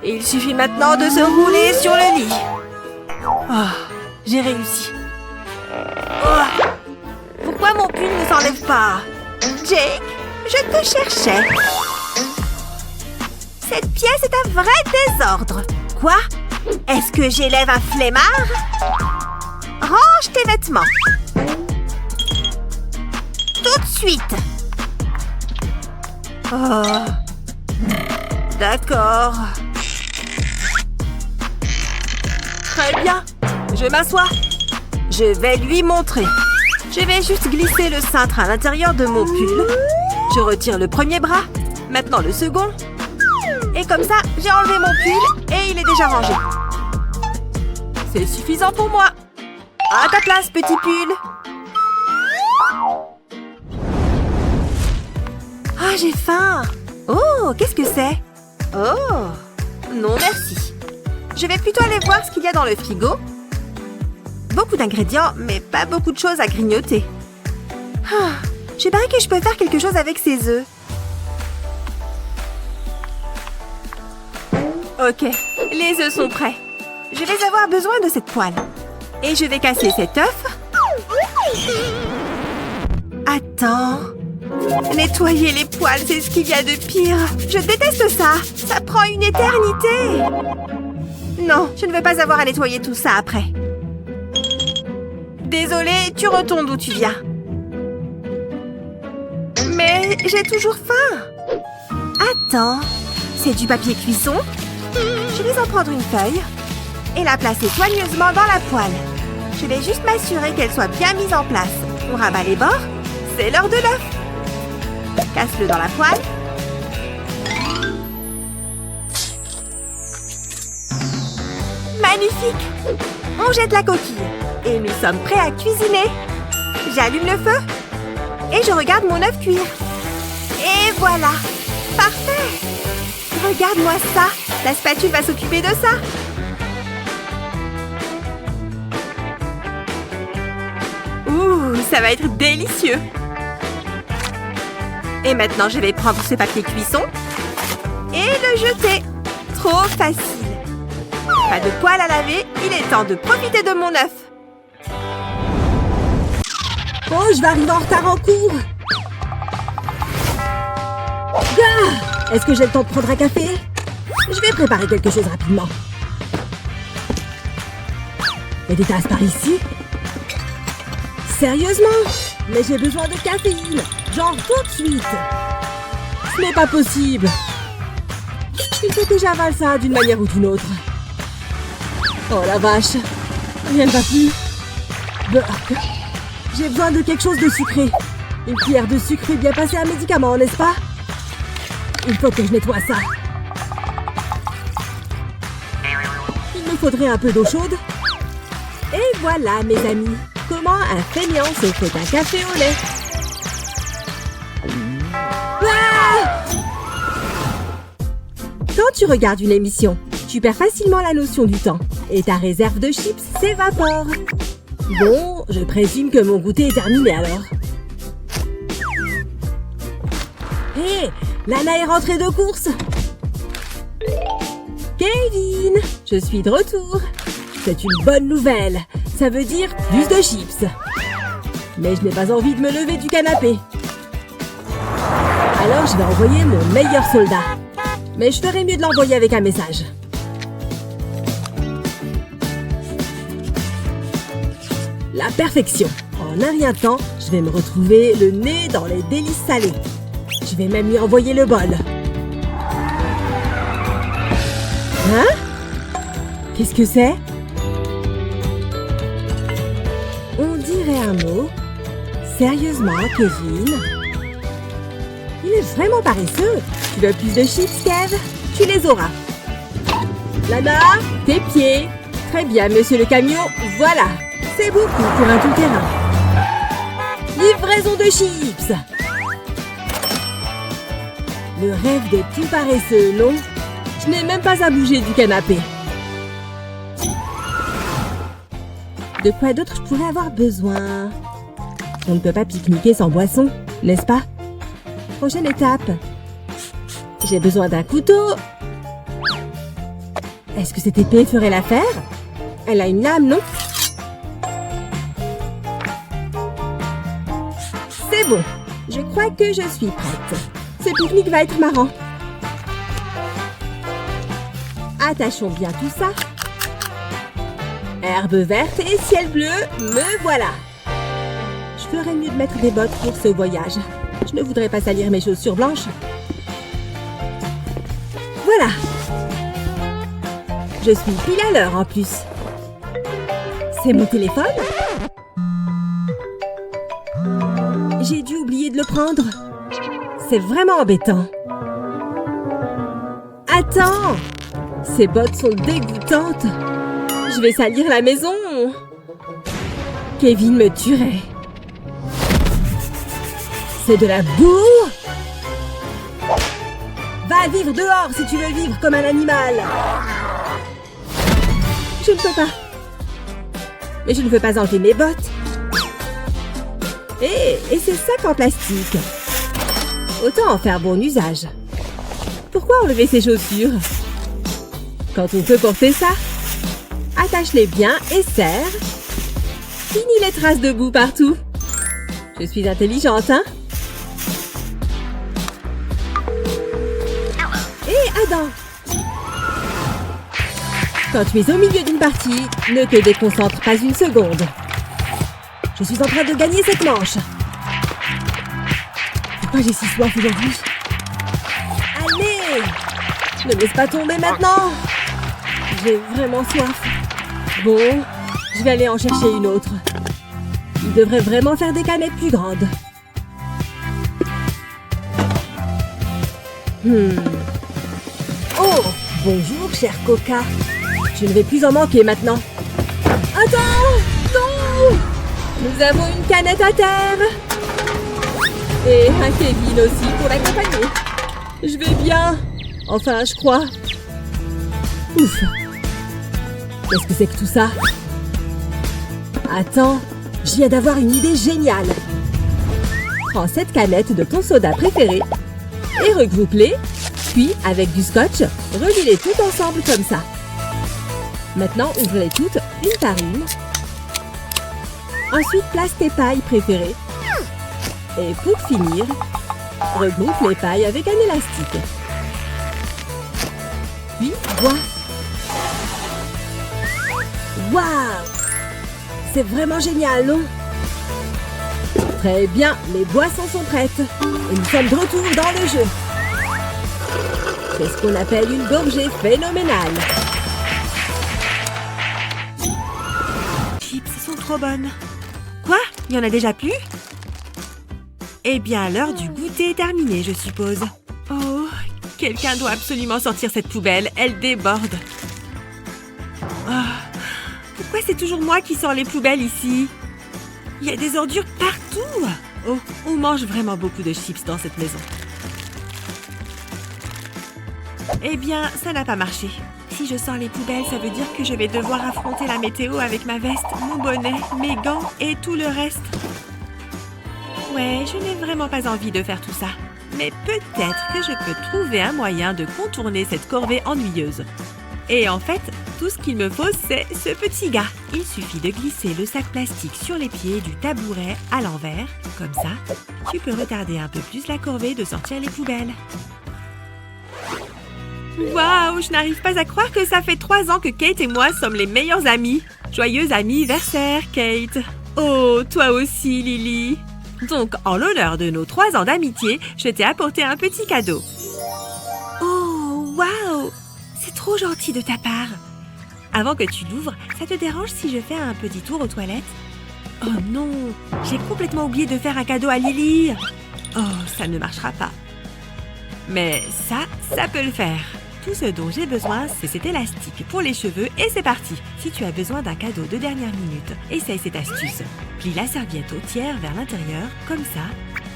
S2: Et il suffit maintenant de se rouler sur le lit. Oh, j'ai réussi. Oh, pourquoi mon pull ne s'enlève pas? Jake, je te cherchais. Cette pièce est un vrai désordre. Quoi? Est-ce que j'élève un flemmard? Range tes vêtements. Tout de suite. Oh. D'accord. Très bien. Je m'assois. Je vais lui montrer. Je vais juste glisser le cintre à l'intérieur de mon pull. Je retire le premier bras. Maintenant le second. Et comme ça, j'ai enlevé mon pull et il est déjà rangé. C'est suffisant pour moi. À ta place, petit pull. Ah, j'ai faim. Oh, qu'est-ce que c'est? Oh, non merci. Je vais plutôt aller voir ce qu'il y a dans le frigo. Beaucoup d'ingrédients, mais pas beaucoup de choses à grignoter. Ah, je parie que je peux faire quelque chose avec ces œufs. Ok, les œufs sont prêts. Je vais avoir besoin de cette poêle. Et je vais casser cet œuf. Attends. Nettoyer les poils, c'est ce qu'il y a de pire. Je déteste ça. Ça prend une éternité. Non, je ne veux pas avoir à nettoyer tout ça après. Désolée, tu retournes d'où tu viens. Mais j'ai toujours faim. Attends, c'est du papier cuisson. Je vais en prendre une feuille et la placer soigneusement dans la poêle. Je vais juste m'assurer qu'elle soit bien mise en place. On rabat les bords. C'est l'heure de l'œuf. Casse-le dans la poêle. Magnifique! On jette la coquille. Et nous sommes prêts à cuisiner. J'allume le feu. Et je regarde mon œuf cuire. Et voilà! Parfait! Regarde-moi ça! La spatule va s'occuper de ça. Ouh, ça va être délicieux! Et maintenant, je vais prendre ce papier cuisson et le jeter. Trop facile. Pas de poêle à laver, il est temps de profiter de mon œuf.
S1: Oh, je vais arriver en retard en cours. Ah, est-ce que j'ai le temps de prendre un café? Je vais préparer quelque chose rapidement. Il y a des tasses par ici? Sérieusement? Mais j'ai besoin de caféine. Genre tout de suite. Ce n'est pas possible. Il faut que j'avale ça d'une manière ou d'une autre. Oh la vache. Rien ne va plus. Burk. J'ai besoin de quelque chose de sucré. Une cuillère de sucre fait bien passer un médicament, n'est-ce pas? Il faut que je nettoie ça. Il me faudrait un peu d'eau chaude. Et voilà, mes amis. Comment un fainéant se fait un café au lait. Ah! Quand tu regardes une émission, tu perds facilement la notion du temps. Et ta réserve de chips s'évapore. Bon, je présume que mon goûter est terminé alors. Hé, Lana est rentrée de course. Kevin, je suis de retour. C'est une bonne nouvelle. Ça veut dire plus de chips. Mais je n'ai pas envie de me lever du canapé. Alors je vais envoyer mon meilleur soldat. Mais je ferais mieux de l'envoyer avec un message. La perfection. En un rien de temps, je vais me retrouver le nez dans les délices salées. Je vais même lui envoyer le bol. Hein? Qu'est-ce que c'est? On dirait un mot. Sérieusement, Kevin? Il est vraiment paresseux. Tu veux plus de chips, Kev? Tu les auras. Lana, tes pieds. Très bien, monsieur le camion. Voilà. C'est beaucoup pour un tout-terrain. Livraison de chips. Le rêve de tout paresseux, non? Je n'ai même pas à bouger du canapé. De quoi d'autre je pourrais avoir besoin? On ne peut pas pique-niquer sans boisson, n'est-ce pas? Prochaine étape. J'ai besoin d'un couteau.
S2: Est-ce que cette épée ferait l'affaire? Elle a une lame, non? C'est bon. Je crois que je suis prête. Ce pique-nique va être marrant. Attachons bien tout ça. Herbe verte et ciel bleu, me voilà. Je ferais mieux de mettre des bottes pour ce voyage. Je ne voudrais pas salir mes chaussures blanches. Voilà. Je suis pile à l'heure en plus. C'est mon téléphone? J'ai dû oublier de le prendre. C'est vraiment embêtant. Attends! Ces bottes sont dégoûtantes. Je vais salir la maison. Kevin me tuerait. C'est de la boue. Va vivre dehors si tu veux vivre comme un animal. Je ne peux pas. Mais je ne veux pas enlever mes bottes. Et ces sacs en plastique. Autant en faire bon usage. Pourquoi enlever ces chaussures? Quand on peut porter ça, attache-les bien et serre. Fini les traces de boue partout. Je suis intelligente, hein? Hé, Adam! Quand tu es au milieu d'une partie, ne te déconcentre pas une seconde. Je suis en train de gagner cette manche. Pourquoi j'ai si soif aujourd'hui? Allez! Ne me laisse pas tomber maintenant! J'ai vraiment soif. Bon, je vais aller en chercher une autre. Il devrait vraiment faire des canettes plus grandes. Oh, bonjour, cher Coca. Je ne vais plus en manquer maintenant. Attends! Non! Nous avons une canette à terre. Et un Kevin aussi pour l'accompagner. Je vais bien. Enfin, je crois. Ouf. Qu'est-ce que c'est que tout ça? Attends, je viens d'avoir une idée géniale. Prends cette canette de ton soda préféré et regroupe-les, puis avec du scotch, relie-les toutes ensemble comme ça. Maintenant, ouvre-les toutes une par une. Ensuite, place tes pailles préférées. Et pour finir, regroupe les pailles avec un élastique. Puis, bois. Waouh! C'est vraiment génial, non? Très bien, les boissons sont prêtes. Et nous sommes de retour dans le jeu. C'est ce qu'on appelle une gorgée phénoménale.
S1: Chips sont trop bonnes. Quoi? Il y en a déjà plus? Eh bien, l'heure du goûter est terminée, je suppose. Oh, quelqu'un doit absolument sortir cette poubelle. Elle déborde. Oh, pourquoi c'est toujours moi qui sors les poubelles ici? Il y a des ordures partout. Oh, on mange vraiment beaucoup de chips dans cette maison. Eh bien, ça n'a pas marché. Si je sors les poubelles, ça veut dire que je vais devoir affronter la météo avec ma veste, mon bonnet, mes gants et tout le reste. Ouais, je n'ai vraiment pas envie de faire tout ça. Mais peut-être que je peux trouver un moyen de contourner cette corvée ennuyeuse. Et en fait, tout ce qu'il me faut, c'est ce petit gars. Il suffit de glisser le sac plastique sur les pieds du tabouret à l'envers. Comme ça, tu peux retarder un peu plus la corvée de sortir les poubelles. Waouh, je n'arrive pas à croire que ça fait 3 ans que Kate et moi sommes les meilleures amies. Joyeux anniversaire, Kate. Oh, toi aussi, Lily. Donc, en l'honneur de nos 3 ans d'amitié, je t'ai apporté un petit cadeau. Oh, waouh! C'est trop gentil de ta part. Avant que tu l'ouvres, ça te dérange si je fais un petit tour aux toilettes? Oh non, j'ai complètement oublié de faire un cadeau à Lily. Oh, ça ne marchera pas. Mais ça peut le faire. Tout ce dont j'ai besoin, c'est cet élastique pour les cheveux et c'est parti. Si tu as besoin d'un cadeau de dernière minute, essaye cette astuce. Plie la serviette au tiers vers l'intérieur, comme ça.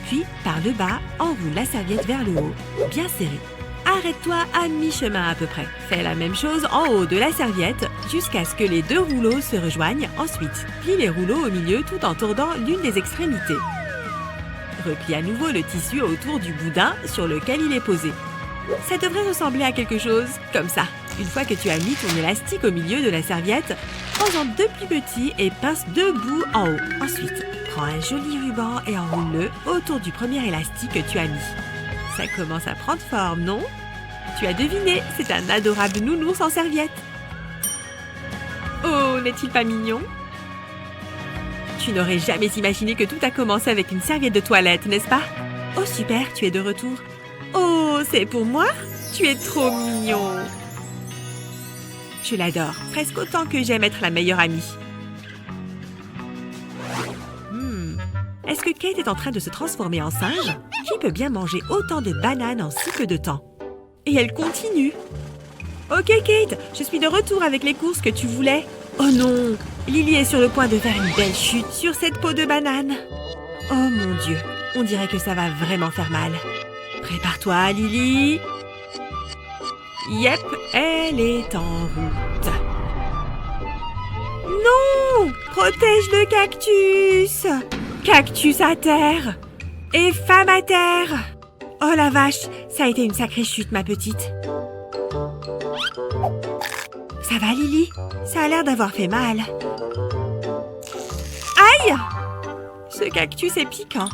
S1: Puis, par le bas, enroule la serviette vers le haut, bien serrée. Arrête-toi à mi-chemin à peu près. Fais la même chose en haut de la serviette jusqu'à ce que les 2 rouleaux se rejoignent. Ensuite, plie les rouleaux au milieu tout en tordant l'une des extrémités. Replie à nouveau le tissu autour du boudin sur lequel il est posé. Ça devrait ressembler à quelque chose comme ça. Une fois que tu as mis ton élastique au milieu de la serviette, prends-en 2 plus petits et pince 2 bouts en haut. Ensuite, prends un joli ruban et enroule-le autour du premier élastique que tu as mis. Ça commence à prendre forme, non? Tu as deviné, c'est un adorable nounours en serviette. Oh, n'est-il pas mignon? Tu n'aurais jamais imaginé que tout a commencé avec une serviette de toilette, n'est-ce pas? Oh super, tu es de retour. Oh, c'est pour moi? Tu es trop mignon. Je l'adore, presque autant que j'aime être la meilleure amie. Est-ce que Kate est en train de se transformer en singe? Qui peut bien manger autant de bananes en si peu de temps? Et elle continue. Ok Kate, je suis de retour avec les courses que tu voulais. Oh non, Lily est sur le point de faire une belle chute sur cette peau de banane. Oh mon Dieu, on dirait que ça va vraiment faire mal. Prépare-toi Lily. Yep, elle est en route. Non! Protège le cactus! Cactus à terre! Et femme à terre! Oh la vache, ça a été une sacrée chute, ma petite. Ça va, Lily? Ça a l'air d'avoir fait mal. Aïe! Ce cactus est piquant.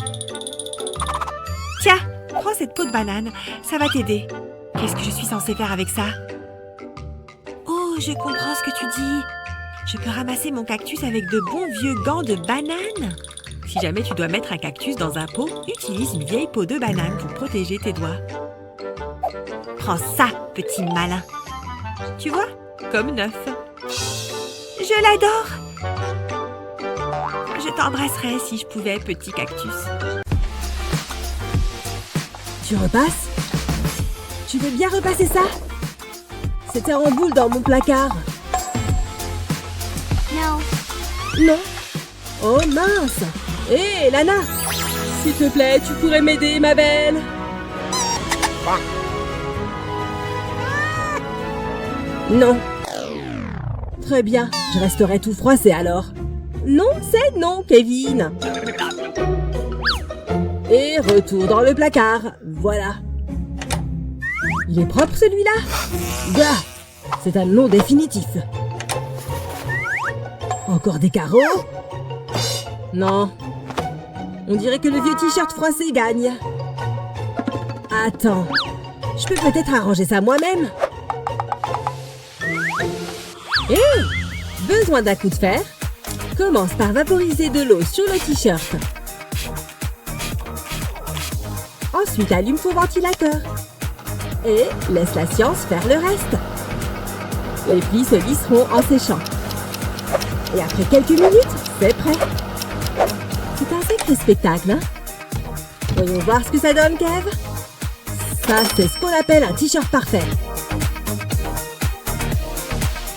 S1: Tiens, prends cette peau de banane, ça va t'aider. Qu'est-ce que je suis censée faire avec ça? Oh, je comprends ce que tu dis. Je peux ramasser mon cactus avec de bons vieux gants de banane. Si jamais tu dois mettre un cactus dans un pot, utilise une vieille peau de banane pour protéger tes doigts. Prends ça, petit malin. Tu vois? Comme neuf. Je l'adore. Je t'embrasserais si je pouvais, petit cactus.
S2: Tu repasses? Tu veux bien repasser ça? C'était en boule dans mon placard.
S4: Non.
S2: Non? Oh mince! Hé, Lana! S'il te plaît, tu pourrais m'aider, ma belle? Non. Très bien, je resterai tout froissé alors. Non, c'est non, Kevin. Et retour dans le placard, voilà. Il est propre celui-là? Bah, c'est un non définitif. Encore des carreaux? Non. On dirait que le vieux t-shirt froissé gagne. Attends, je peux peut-être arranger ça moi-même. Hé! Besoin d'un coup de fer? Commence par vaporiser de l'eau sur le t-shirt. Ensuite, allume ton ventilateur. Et laisse la science faire le reste. Les plis se lisseront en séchant. Et après quelques minutes, c'est prêt. C'est un sacré spectacle, hein? Voyons voir ce que ça donne, Kev. Ça, c'est ce qu'on appelle un t-shirt parfait.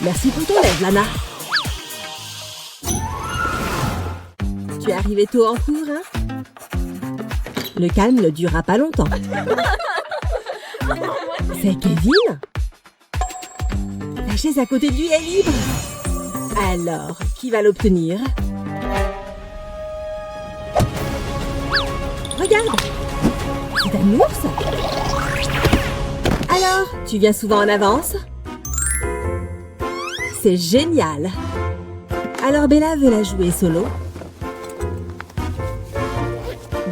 S2: Merci pour ton aide, Lana. Tu es arrivé tôt en cours, hein? Le calme ne durera pas longtemps. C'est Kevin? La chaise à côté de lui est libre. Alors, qui va l'obtenir? Regarde! C'est un ours? Alors, tu viens souvent en avance? C'est génial! Alors Bella veut la jouer solo?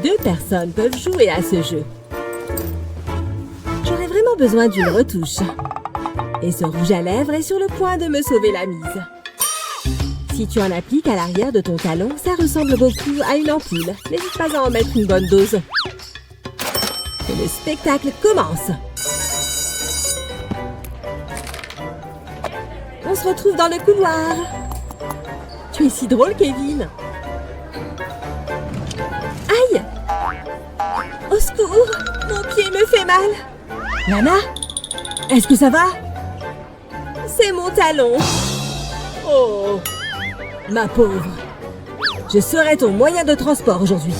S2: 2 personnes peuvent jouer à ce jeu. J'aurais vraiment besoin d'une retouche. Et ce rouge à lèvres est sur le point de me sauver la mise. Si tu en appliques à l'arrière de ton talon, ça ressemble beaucoup à une ampoule. N'hésite pas à en mettre une bonne dose. Que le spectacle commence! On se retrouve dans le couloir. Tu es si drôle, Kevin. Aïe! Au secours! Mon pied me fait mal. Lana? Est-ce que ça va? C'est mon talon. Oh! Ma pauvre. Je serai ton moyen de transport aujourd'hui.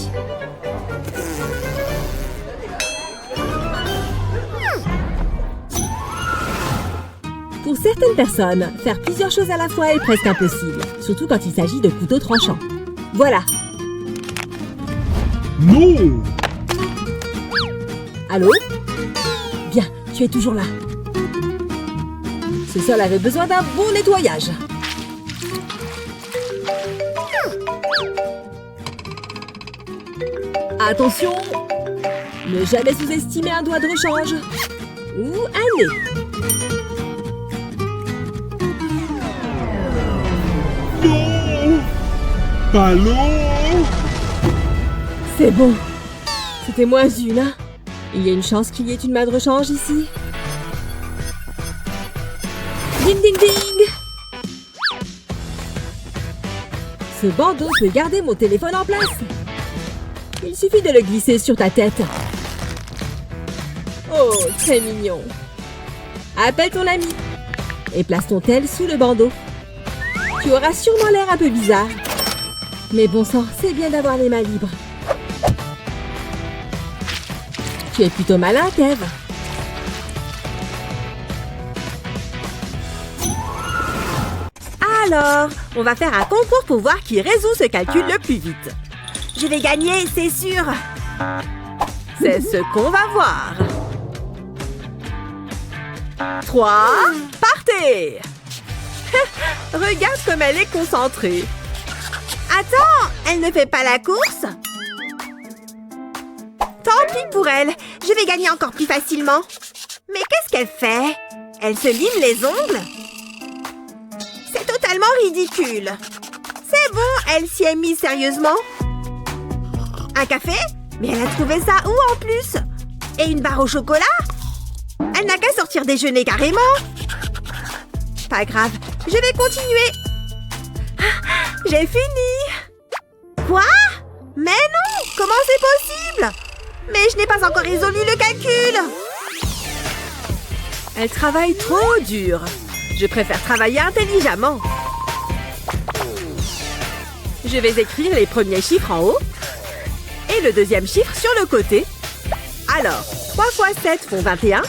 S2: Pour certaines personnes, faire plusieurs choses à la fois est presque impossible, surtout quand il s'agit de couteaux tranchants. Voilà.
S5: Non!
S2: Allô? Bien, tu es toujours là. Ce sol avait besoin d'un bon nettoyage. Attention! Ne jamais sous-estimer un doigt de rechange. Ou un nez.
S5: Non! Allô?
S2: C'est bon. C'était moins une, hein? Il y a une chance qu'il y ait une main de rechange ici. Ding ding ding! Ce bandeau peut garder mon téléphone en place. Il suffit de le glisser sur ta tête. Oh, très mignon. Appelle ton ami et place ton tel sous le bandeau. Tu auras sûrement l'air un peu bizarre. Mais bon sang, c'est bien d'avoir les mains libres. Tu es plutôt malin, Kev. Alors, on va faire un concours pour voir qui résout ce calcul le plus vite. Je vais gagner, c'est sûr. C'est ce qu'on va voir. 3, partez! Regarde comme elle est concentrée. Attends, elle ne fait pas la course? Tant pis pour elle, je vais gagner encore plus facilement. Mais qu'est-ce qu'elle fait? Elle se lime les ongles? C'est totalement ridicule. C'est bon, elle s'y est mise sérieusement. Un café? Mais elle a trouvé ça où en plus? Et une barre au chocolat? Elle n'a qu'à sortir déjeuner carrément. Pas grave, je vais continuer. J'ai fini. Quoi? Mais non! Comment c'est possible? Mais je n'ai pas encore résolu le calcul. Elle travaille trop dur. Je préfère travailler intelligemment. Je vais écrire les premiers chiffres en haut et le deuxième chiffre sur le côté. Alors, 3 fois 7 font 21.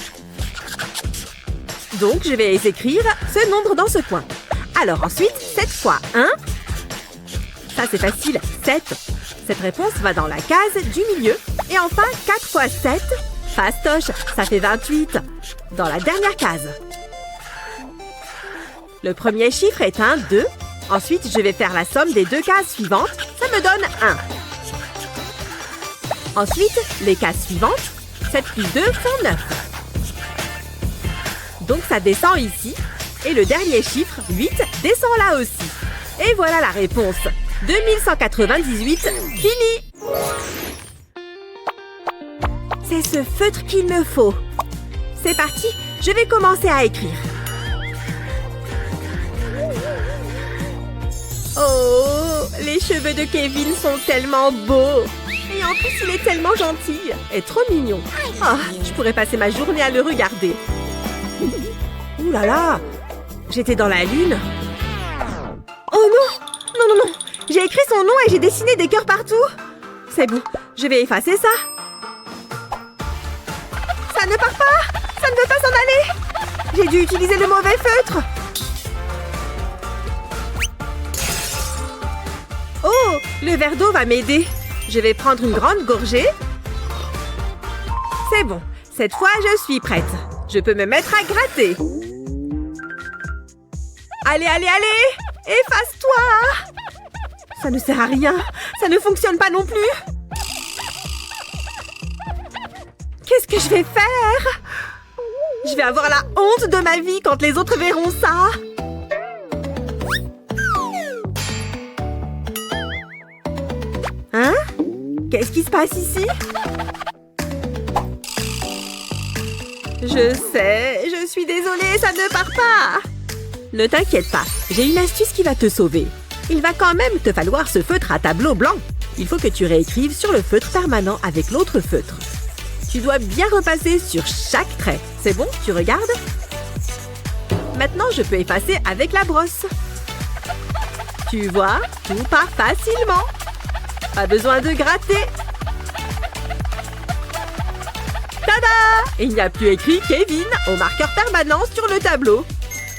S2: Donc, je vais écrire ce nombre dans ce coin. Alors ensuite, 7 fois 1. Ça, c'est facile, 7. Cette réponse va dans la case du milieu. Et enfin, 4 fois 7, fastoche, ça fait 28. Dans la dernière case. Le premier chiffre est un 2. Ensuite, je vais faire la somme des deux cases suivantes. Ça me donne 1. Ensuite, les cases suivantes. 7 plus 2 font 9. Donc, ça descend ici. Et le dernier chiffre, 8, descend là aussi. Et voilà la réponse. 2198, fini! C'est ce feutre qu'il me faut. C'est parti, je vais commencer à écrire. Oh, les cheveux de Kevin sont tellement beaux. Et en plus, il est tellement gentil et trop mignon. Oh, je pourrais passer ma journée à le regarder. Ouh là là, j'étais dans la lune. Oh non, non, non, non. J'ai écrit son nom et j'ai dessiné des cœurs partout. C'est bon, je vais effacer ça. Ça ne part pas. Ça ne veut pas s'en aller. J'ai dû utiliser le mauvais feutre. Oh, le verre d'eau va m'aider. Je vais prendre une grande gorgée. C'est bon, cette fois je suis prête. Je peux me mettre à gratter. Allez, allez, allez! Efface-toi! Ça ne sert à rien. Ça ne fonctionne pas non plus. Qu'est-ce que je vais faire? Je vais avoir la honte de ma vie quand les autres verront ça. Hein? Qu'est-ce qui se passe ici? Je sais, je suis désolée, ça ne part pas. Ne t'inquiète pas, j'ai une astuce qui va te sauver. Il va quand même te falloir ce feutre à tableau blanc. Il faut que tu réécrives sur le feutre permanent avec l'autre feutre. Tu dois bien repasser sur chaque trait. C'est bon? Tu regardes? Maintenant, je peux effacer avec la brosse. Tu vois, tout part facilement. Pas besoin de gratter. Tada! Il n'y a plus écrit Kevin au marqueur permanent sur le tableau.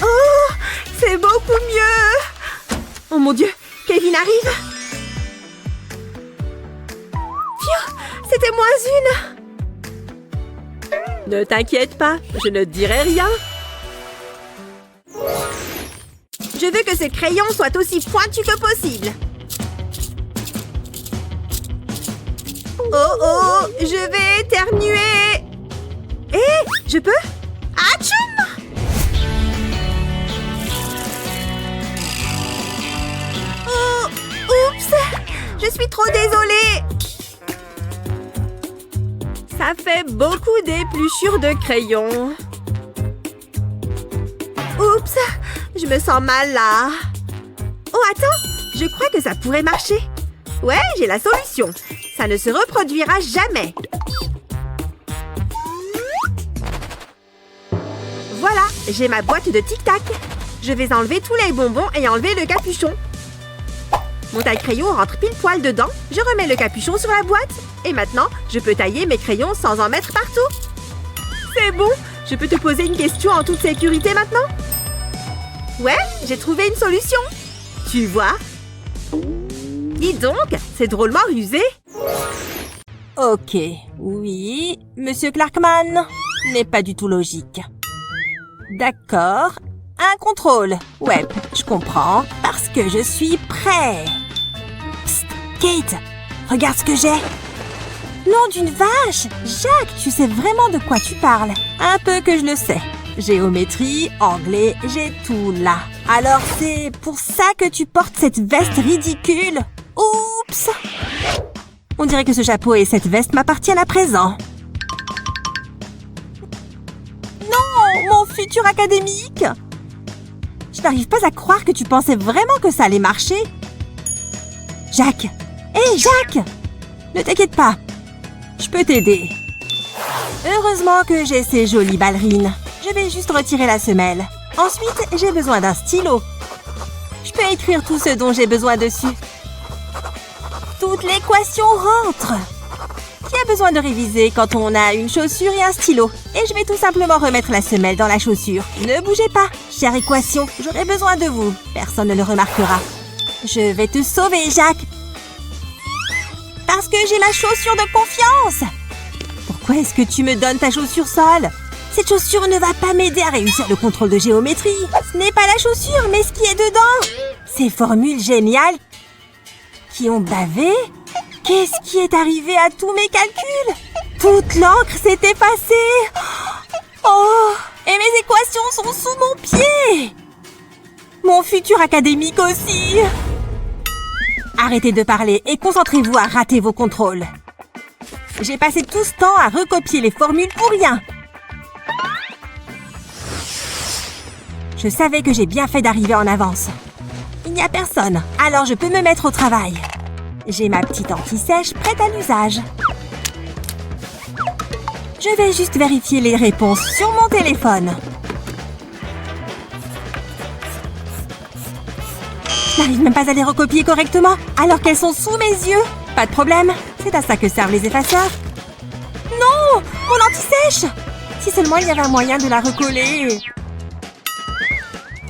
S2: Oh, c'est beaucoup mieux! Oh mon Dieu, Kevin arrive! Phew, c'était moins une! Ne t'inquiète pas, je ne dirai rien. Je veux que ce crayon soit aussi pointu que possible. Oh oh, je vais éternuer. Hé, je peux? Atchoum! Oh, oups! Je suis trop désolée. Ça fait beaucoup d'épluchures de crayon. Oups! Je me sens mal là. Oh, attends! Je crois que ça pourrait marcher. Ouais, j'ai la solution. Ça ne se reproduira jamais. Voilà, j'ai ma boîte de tic-tac. Je vais enlever tous les bonbons et enlever le capuchon. Mon taille-crayon rentre pile poil dedans. Je remets le capuchon sur la boîte. Et maintenant, je peux tailler mes crayons sans en mettre partout. C'est bon! Je peux te poser une question en toute sécurité maintenant? Ouais, j'ai trouvé une solution. Tu vois? Dis donc, c'est drôlement rusé.
S1: Ok, oui, Monsieur Clarkman n'est pas du tout logique. D'accord, un contrôle. Ouais, je comprends, parce que je suis prêt. Psst, Kate, regarde ce que j'ai. Nom d'une vache! Jacques, tu sais vraiment de quoi tu parles? Un peu que je le sais. Géométrie, anglais, j'ai tout là. Alors c'est pour ça que tu portes cette veste ridicule? Oups! On dirait que ce chapeau et cette veste m'appartiennent à présent. Non, mon futur académique! Je n'arrive pas à croire que tu pensais vraiment que ça allait marcher. Jacques! Hé, Jacques! Ne t'inquiète pas. Je peux t'aider. Heureusement que j'ai ces jolies ballerines. Je vais juste retirer la semelle. Ensuite, j'ai besoin d'un stylo. Je peux écrire tout ce dont j'ai besoin dessus. Toute l'équation rentre. Qui a besoin de réviser quand on a une chaussure et un stylo? Et je vais tout simplement remettre la semelle dans la chaussure. Ne bougez pas, chère équation. J'aurai besoin de vous. Personne ne le remarquera. Je vais te sauver, Jacques. Parce que j'ai ma chaussure de confiance. Pourquoi est-ce que tu me donnes ta chaussure sale? Cette chaussure ne va pas m'aider à réussir le contrôle de géométrie. Ce n'est pas la chaussure, mais ce qui est dedans. Ces formules géniales qui ont bavé. Qu'est-ce qui est arrivé à tous mes calculs? Toute l'encre s'est effacée. Oh, et mes équations sont sous mon pied. Mon futur académique aussi. Arrêtez de parler et concentrez-vous à rater vos contrôles. J'ai passé tout ce temps à recopier les formules pour rien. Je savais que j'ai bien fait d'arriver en avance. Il n'y a personne, alors je peux me mettre au travail. J'ai ma petite anti-sèche prête à l'usage. Je vais juste vérifier les réponses sur mon téléphone. Je n'arrive même pas à les recopier correctement, alors qu'elles sont sous mes yeux. Pas de problème, c'est à ça que servent les effaceurs. Non, mon anti-sèche! Si seulement il y avait un moyen de la recoller.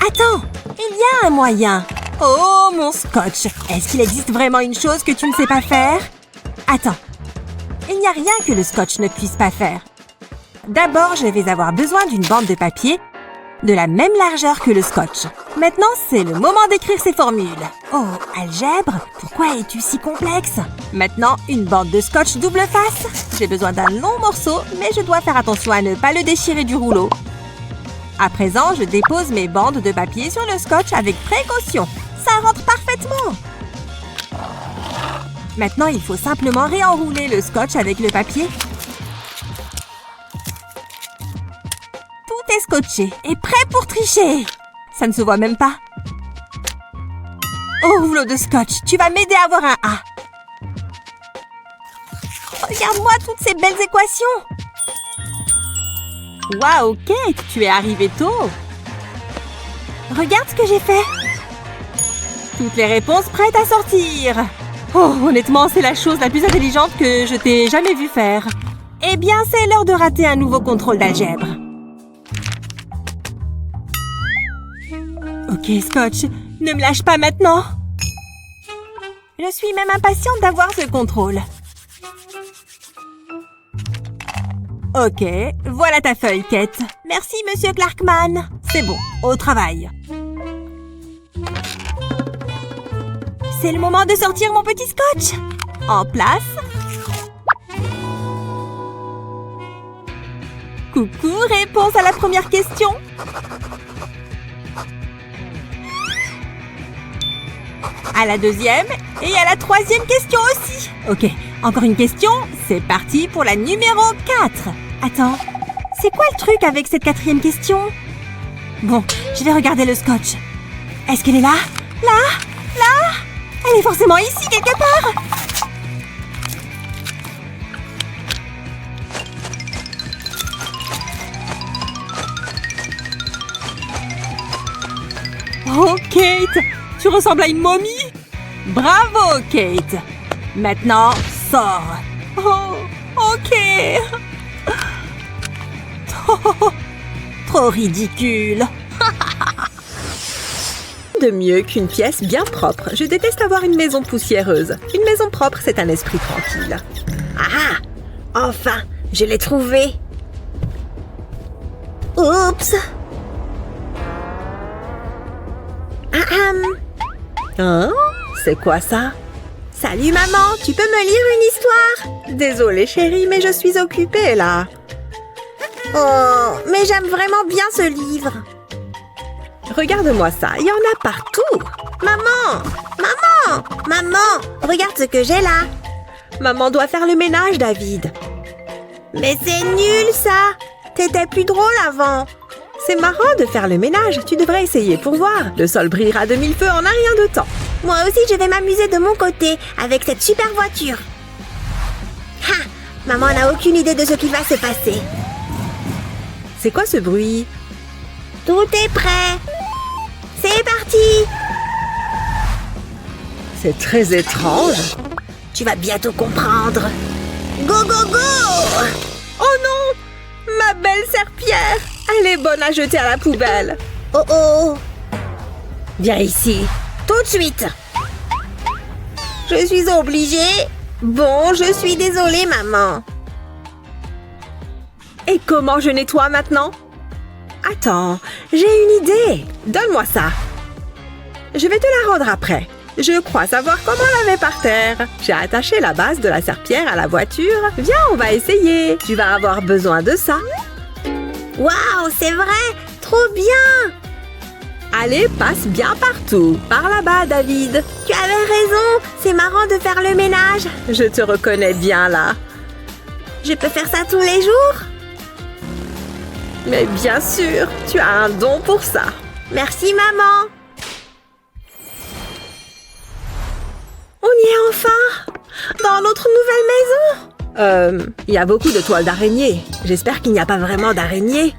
S1: Attends, il y a un moyen. Oh, mon scotch! Est-ce qu'il existe vraiment une chose que tu ne sais pas faire? Attends, il n'y a rien que le scotch ne puisse pas faire. D'abord, je vais avoir besoin d'une bande de papier de la même largeur que le scotch. Maintenant, c'est le moment d'écrire ces formules. Oh, algèbre, pourquoi es-tu si complexe? Maintenant, une bande de scotch double face. J'ai besoin d'un long morceau, mais je dois faire attention à ne pas le déchirer du rouleau. À présent, je dépose mes bandes de papier sur le scotch avec précaution. Ça rentre parfaitement. Maintenant, il faut simplement réenrouler le scotch avec le papier. Tout est scotché et prêt pour tricher. Ça ne se voit même pas. Oh, rouleau de scotch, tu vas m'aider à avoir un A. Regarde-moi toutes ces belles équations. Waouh, Kate, tu es arrivée tôt. Regarde ce que j'ai fait. Toutes les réponses prêtes à sortir. Oh, honnêtement, c'est la chose la plus intelligente que je t'ai jamais vue faire. Eh bien, c'est l'heure de rater un nouveau contrôle d'algèbre. Ok, Scotch, ne me lâche pas maintenant. Je suis même impatiente d'avoir ce contrôle. Ok, voilà ta feuille, Kate. Merci, Monsieur Clarkman. C'est bon, au travail.
S2: C'est le moment de sortir mon petit scotch. En place. Coucou, réponse à la première question. À la deuxième et à la troisième question aussi. Ok, encore une question. C'est parti pour la numéro 4. Attends, c'est quoi le truc avec cette quatrième question? Bon, je vais regarder le scotch. Est-ce qu'elle est là? Là? Elle est forcément ici quelque part. Oh, Kate, tu ressembles à une momie. Bravo, Kate. Maintenant, sors. Oh, ok. Trop ridicule. De mieux qu'une pièce bien propre. Je déteste avoir une maison poussiéreuse. Une maison propre, c'est un esprit tranquille. Ah! Enfin, je l'ai trouvé. Oups! Hein? C'est quoi ça? Salut maman, tu peux me lire une histoire? Désolée chérie, mais je suis occupée là. Oh, mais j'aime vraiment bien ce livre. Regarde-moi ça, il y en a partout. Maman! Regarde ce que j'ai là. Maman doit faire le ménage, David. Mais c'est nul ça. T'étais plus drôle avant. C'est marrant de faire le ménage, tu devrais essayer pour voir. Le sol brillera de mille feux en un rien de temps. Moi aussi, je vais m'amuser de mon côté avec cette super voiture. Ha! Maman n'a aucune idée de ce qui va se passer. C'est quoi ce bruit? Tout est prêt. C'est parti. C'est très étrange. Tu vas bientôt comprendre. Go, go, go! Oh non! Ma belle serpillère! Elle est bonne à jeter à la poubelle. Oh oh! Viens ici, tout de suite. Je suis obligée. Bon, je suis désolée, maman. Et comment je nettoie maintenant? Attends, j'ai une idée. Donne-moi ça. Je vais te la rendre après. Je crois savoir comment laver par terre. J'ai attaché la base de la serpillière à la voiture. Viens, on va essayer. Tu vas avoir besoin de ça. Waouh, c'est vrai! Trop bien! Allez, passe bien partout. Par là-bas, David. Tu avais raison. C'est marrant de faire le ménage. Je te reconnais bien là. Je peux faire ça tous les jours? Mais bien sûr, tu as un don pour ça. Merci, maman. On y est enfin! Dans notre nouvelle maison! Il y a beaucoup de toiles d'araignée. J'espère qu'il n'y a pas vraiment d'araignées.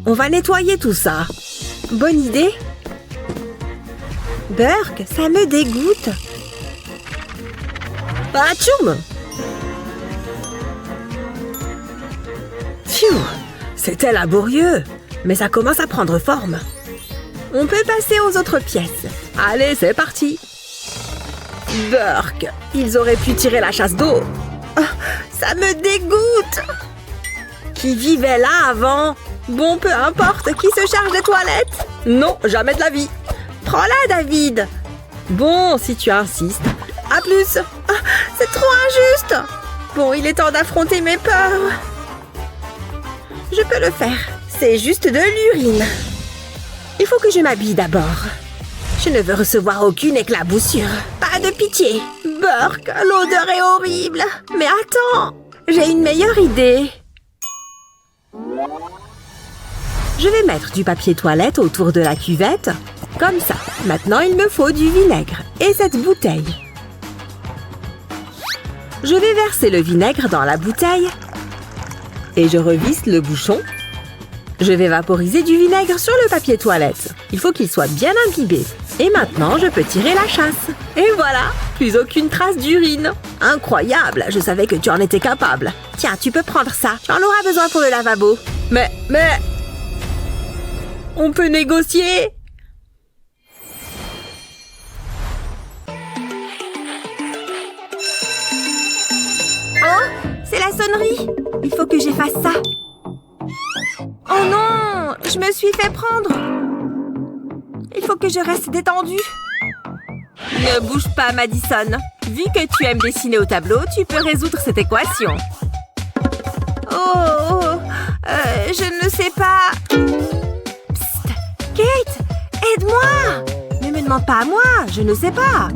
S2: On va nettoyer tout ça. Bonne idée. Burk, ça me dégoûte. Ah, tchoum! Pfiou! C'était laborieux, mais ça commence à prendre forme. On peut passer aux autres pièces. Allez, c'est parti! Burk, ils auraient pu tirer la chasse d'eau. Oh, ça me dégoûte! Qui vivait là avant? Bon, peu importe, qui se charge des toilettes? Non, jamais de la vie. Prends-la, David. Bon, si tu insistes. À plus. Ah, c'est trop injuste. Bon, il est temps d'affronter mes peurs. Je peux le faire. C'est juste de l'urine. Il faut que je m'habille d'abord. Je ne veux recevoir aucune éclaboussure. Pas de pitié. Burk, l'odeur est horrible. Mais attends, j'ai une meilleure idée. Je vais mettre du papier toilette autour de la cuvette. Comme ça. Maintenant, il me faut du vinaigre et cette bouteille. Je vais verser le vinaigre dans la bouteille. Et je revisse le bouchon. Je vais vaporiser du vinaigre sur le papier toilette. Il faut qu'il soit bien imbibé. Et maintenant, je peux tirer la chasse. Et voilà, plus aucune trace d'urine. Incroyable, je savais que tu en étais capable. Tiens, tu peux prendre ça. Tu en auras besoin pour le lavabo. Mais... On peut négocier? Oh, c'est la sonnerie. Il faut que j'efface ça. Oh non, je me suis fait prendre. Il faut que je reste détendue. Ne bouge pas, Madison. Vu que tu aimes dessiner au tableau, tu peux résoudre cette équation. Je ne sais pas. Psst, Kate, aide-moi. Ne me demande pas à moi, je ne sais pas.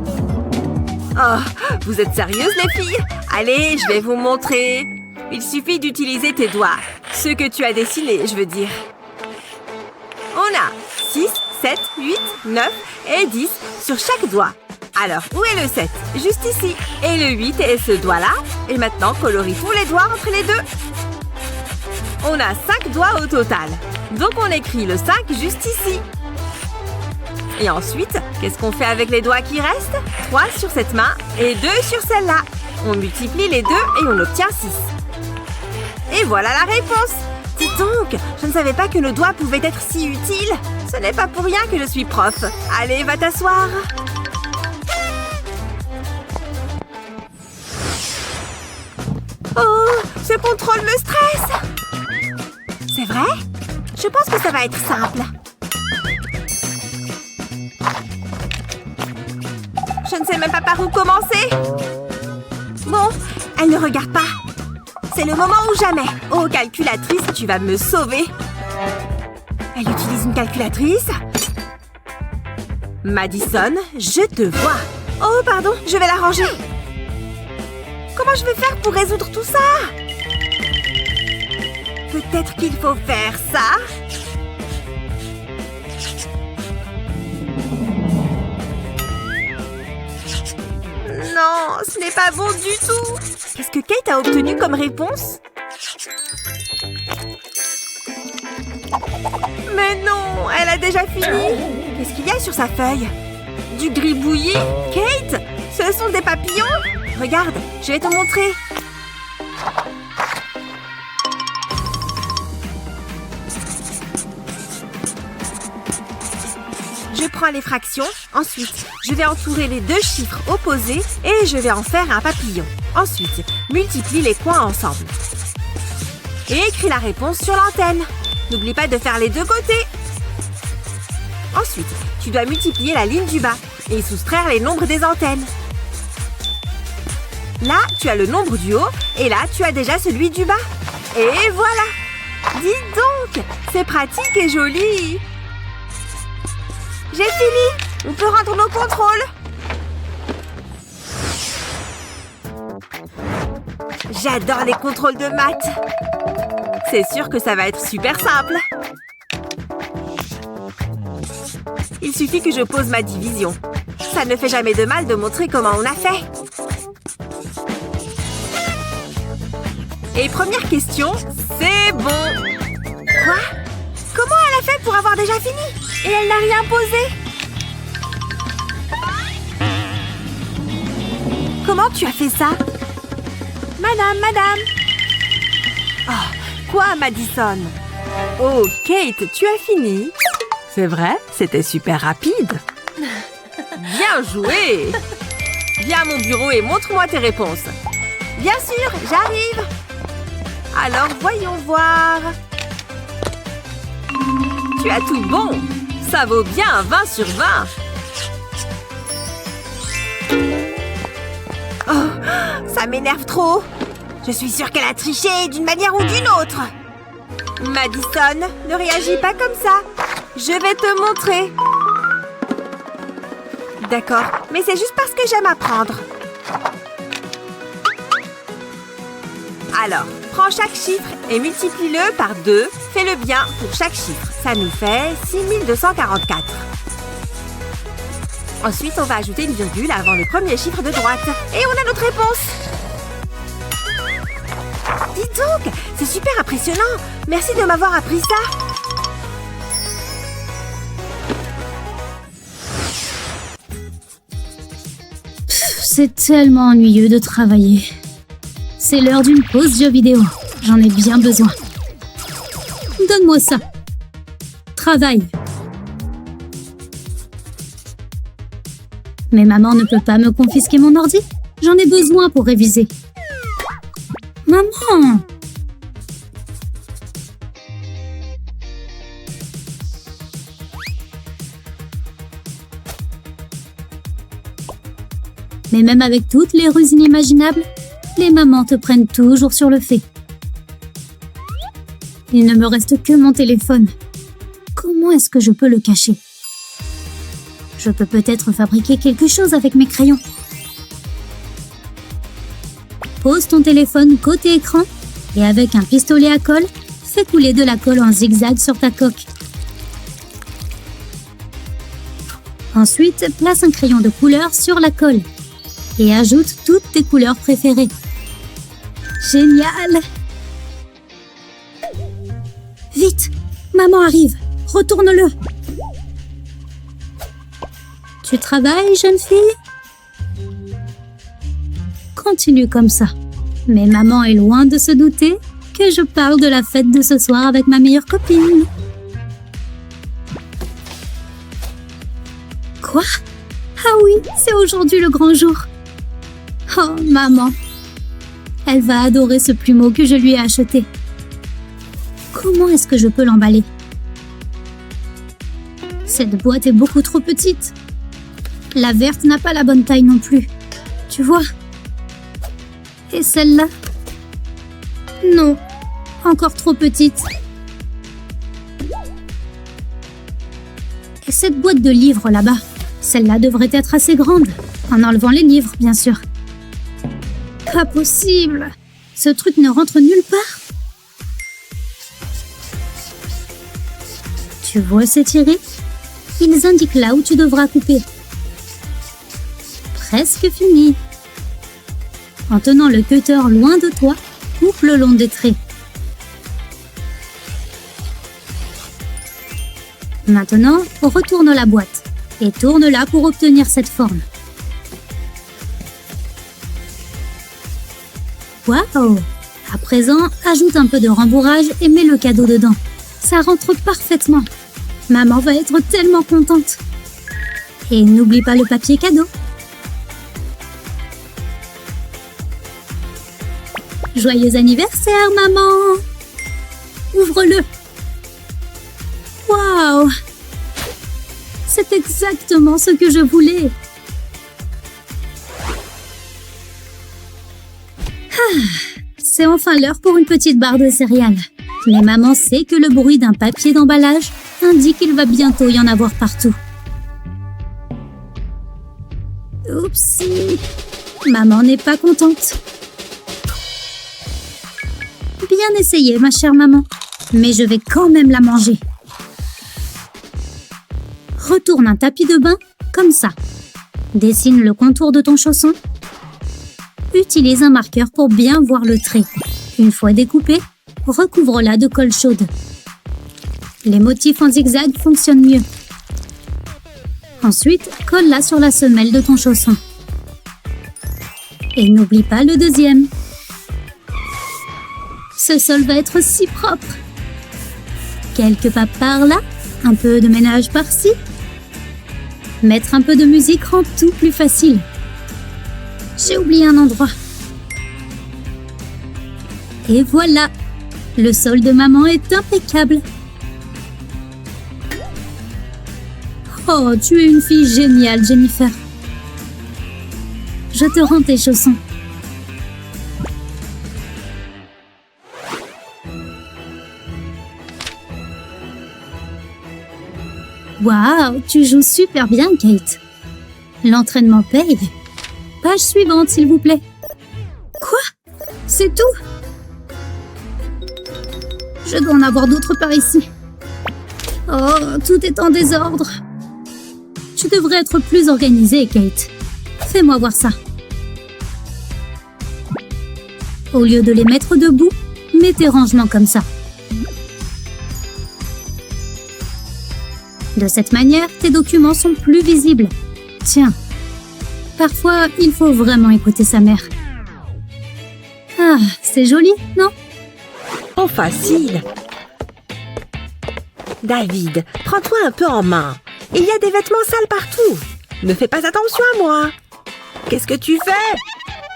S2: Oh, vous êtes sérieuses, les filles? Allez, je vais vous montrer. Il suffit d'utiliser tes doigts. Ce que tu as dessiné, je veux dire. On a 6, 7, 8, 9 et 10 sur chaque doigt. Alors, où est le 7? Juste ici. Et le 8 est ce doigt-là. Et maintenant, colorie tous les doigts entre les deux. On a 5 doigts au total. Donc, on écrit le 5 juste ici. Et ensuite, qu'est-ce qu'on fait avec les doigts qui restent? 3 sur cette main et 2 sur celle-là. On multiplie les deux et on obtient 6. Et voilà la réponse. Dis donc, je ne savais pas que nos doigts pouvaient être si utiles. Ce n'est pas pour rien que je suis prof. Allez, va t'asseoir. Oh, ce contrôle me stresse. C'est vrai? Je pense que ça va être simple. Je ne sais même pas par où commencer. Bon, elle ne regarde pas. C'est le moment ou jamais. Oh, calculatrice, tu vas me sauver. Elle utilise une calculatrice. Madison, je te vois. Oh, pardon, je vais la ranger. Comment je vais faire pour résoudre tout ça? Peut-être qu'il faut faire ça. Non, ce n'est pas bon du tout. Qu'est-ce que Kate a obtenu comme réponse? Mais non, elle a déjà fini. Qu'est-ce qu'il y a sur sa feuille? Du gribouillis? Kate, ce sont des papillons? Regarde, je vais te montrer. Je prends les fractions. Ensuite, je vais entourer les deux chiffres opposés et je vais en faire un papillon. Ensuite, multiplie les coins ensemble. Et écris la réponse sur l'antenne. N'oublie pas de faire les deux côtés. Ensuite, tu dois multiplier la ligne du bas et soustraire les nombres des antennes. Là, tu as le nombre du haut et là, tu as déjà celui du bas. Et voilà! Dis donc, c'est pratique et joli. J'ai fini! On peut rendre nos contrôles. J'adore les contrôles de maths. C'est sûr que ça va être super simple. Il suffit que je pose ma division. Ça ne fait jamais de mal de montrer comment on a fait. Et première question, c'est bon. Quoi? Comment elle a fait pour avoir déjà fini? Et elle n'a rien posé. Comment tu as fait ça? Madame. Oh, quoi, Madison? Oh, Kate, tu as fini? C'est vrai, c'était super rapide. Bien joué! Viens à mon bureau et montre-moi tes réponses. Bien sûr, j'arrive. Alors, voyons voir. Tu as tout bon. Ça vaut bien un 20 sur 20. Oh, ça m'énerve trop. Je suis sûre qu'elle a triché d'une manière ou d'une autre. Madison, ne réagis pas comme ça. Je vais te montrer. D'accord, mais c'est juste parce que j'aime apprendre. Alors, prends chaque chiffre et multiplie-le par 2. Fais-le bien pour chaque chiffre. Ça nous fait 6244. Ensuite, on va ajouter une virgule avant le premier chiffre de droite. Et on a notre réponse. Dis donc, c'est super impressionnant. Merci de m'avoir appris ça.
S4: C'est tellement ennuyeux de travailler. C'est l'heure d'une pause jeu vidéo. J'en ai bien besoin. Donne-moi ça. Travaille. Mais maman ne peut pas me confisquer mon ordi. J'en ai besoin pour réviser. Maman! Mais même avec toutes les ruses inimaginables, les mamans te prennent toujours sur le fait. Il ne me reste que mon téléphone. Comment est-ce que je peux le cacher? Je peux peut-être fabriquer quelque chose avec mes crayons. Pose ton téléphone côté écran et avec un pistolet à colle, fais couler de la colle en zigzag sur ta coque. Ensuite, place un crayon de couleur sur la colle et ajoute toutes tes couleurs préférées. Génial! Vite! Maman arrive! Retourne-le! Tu travailles, jeune fille? Continue comme ça. Mais maman est loin de se douter que je parle de la fête de ce soir avec ma meilleure copine. Quoi? Ah oui, c'est aujourd'hui le grand jour. Oh, maman. Elle va adorer ce plumeau que je lui ai acheté. Comment est-ce que je peux l'emballer? Cette boîte est beaucoup trop petite. La verte n'a pas la bonne taille non plus. Tu vois? Et celle-là? Non, encore trop petite. Et cette boîte de livres là-bas? Celle-là devrait être assez grande, en enlevant les livres, bien sûr. Pas possible! Ce truc ne rentre nulle part. Tu vois ces tirés? Ils indiquent là où tu devras couper. Presque fini. En tenant le cutter loin de toi, coupe le long des traits. Maintenant, retourne la boîte et tourne-la pour obtenir cette forme. Waouh! À présent, ajoute un peu de rembourrage et mets le cadeau dedans. Ça rentre parfaitement. Maman va être tellement contente. Et n'oublie pas le papier cadeau. Joyeux anniversaire, maman! Ouvre-le! Waouh! C'est exactement ce que je voulais! C'est enfin l'heure pour une petite barre de céréales. Mais maman sait que le bruit d'un papier d'emballage indique qu'il va bientôt y en avoir partout. Oupsie! Maman n'est pas contente. Bien essayé, ma chère maman. Mais je vais quand même la manger. Retourne un tapis de bain, comme ça. Dessine le contour de ton chausson. Utilise un marqueur pour bien voir le trait. Une fois découpé, recouvre-la de colle chaude. Les motifs en zigzag fonctionnent mieux. Ensuite, colle-la sur la semelle de ton chausson. Et n'oublie pas le deuxième. Ce sol va être si propre. Quelques pas par là, un peu de ménage par-ci. Mettre un peu de musique rend tout plus facile. J'ai oublié un endroit. Et voilà, le sol de maman est impeccable. Oh, tu es une fille géniale, Jennifer. Je te rends tes chaussons. Waouh, tu joues super bien, Kate. L'entraînement paye. Page suivante, s'il vous plaît. Quoi? C'est tout? Je dois en avoir d'autres par ici. Oh, tout est en désordre. Tu devrais être plus organisée, Kate. Fais-moi voir ça. Au lieu de les mettre debout, mets tes rangements comme ça. De cette manière, tes documents sont plus visibles. Tiens, parfois, il faut vraiment écouter sa mère. Ah, c'est joli, non?
S1: Oh, facile. David, prends-toi un peu en main. Il y a des vêtements sales partout. Ne fais pas attention à moi. Qu'est-ce que tu fais?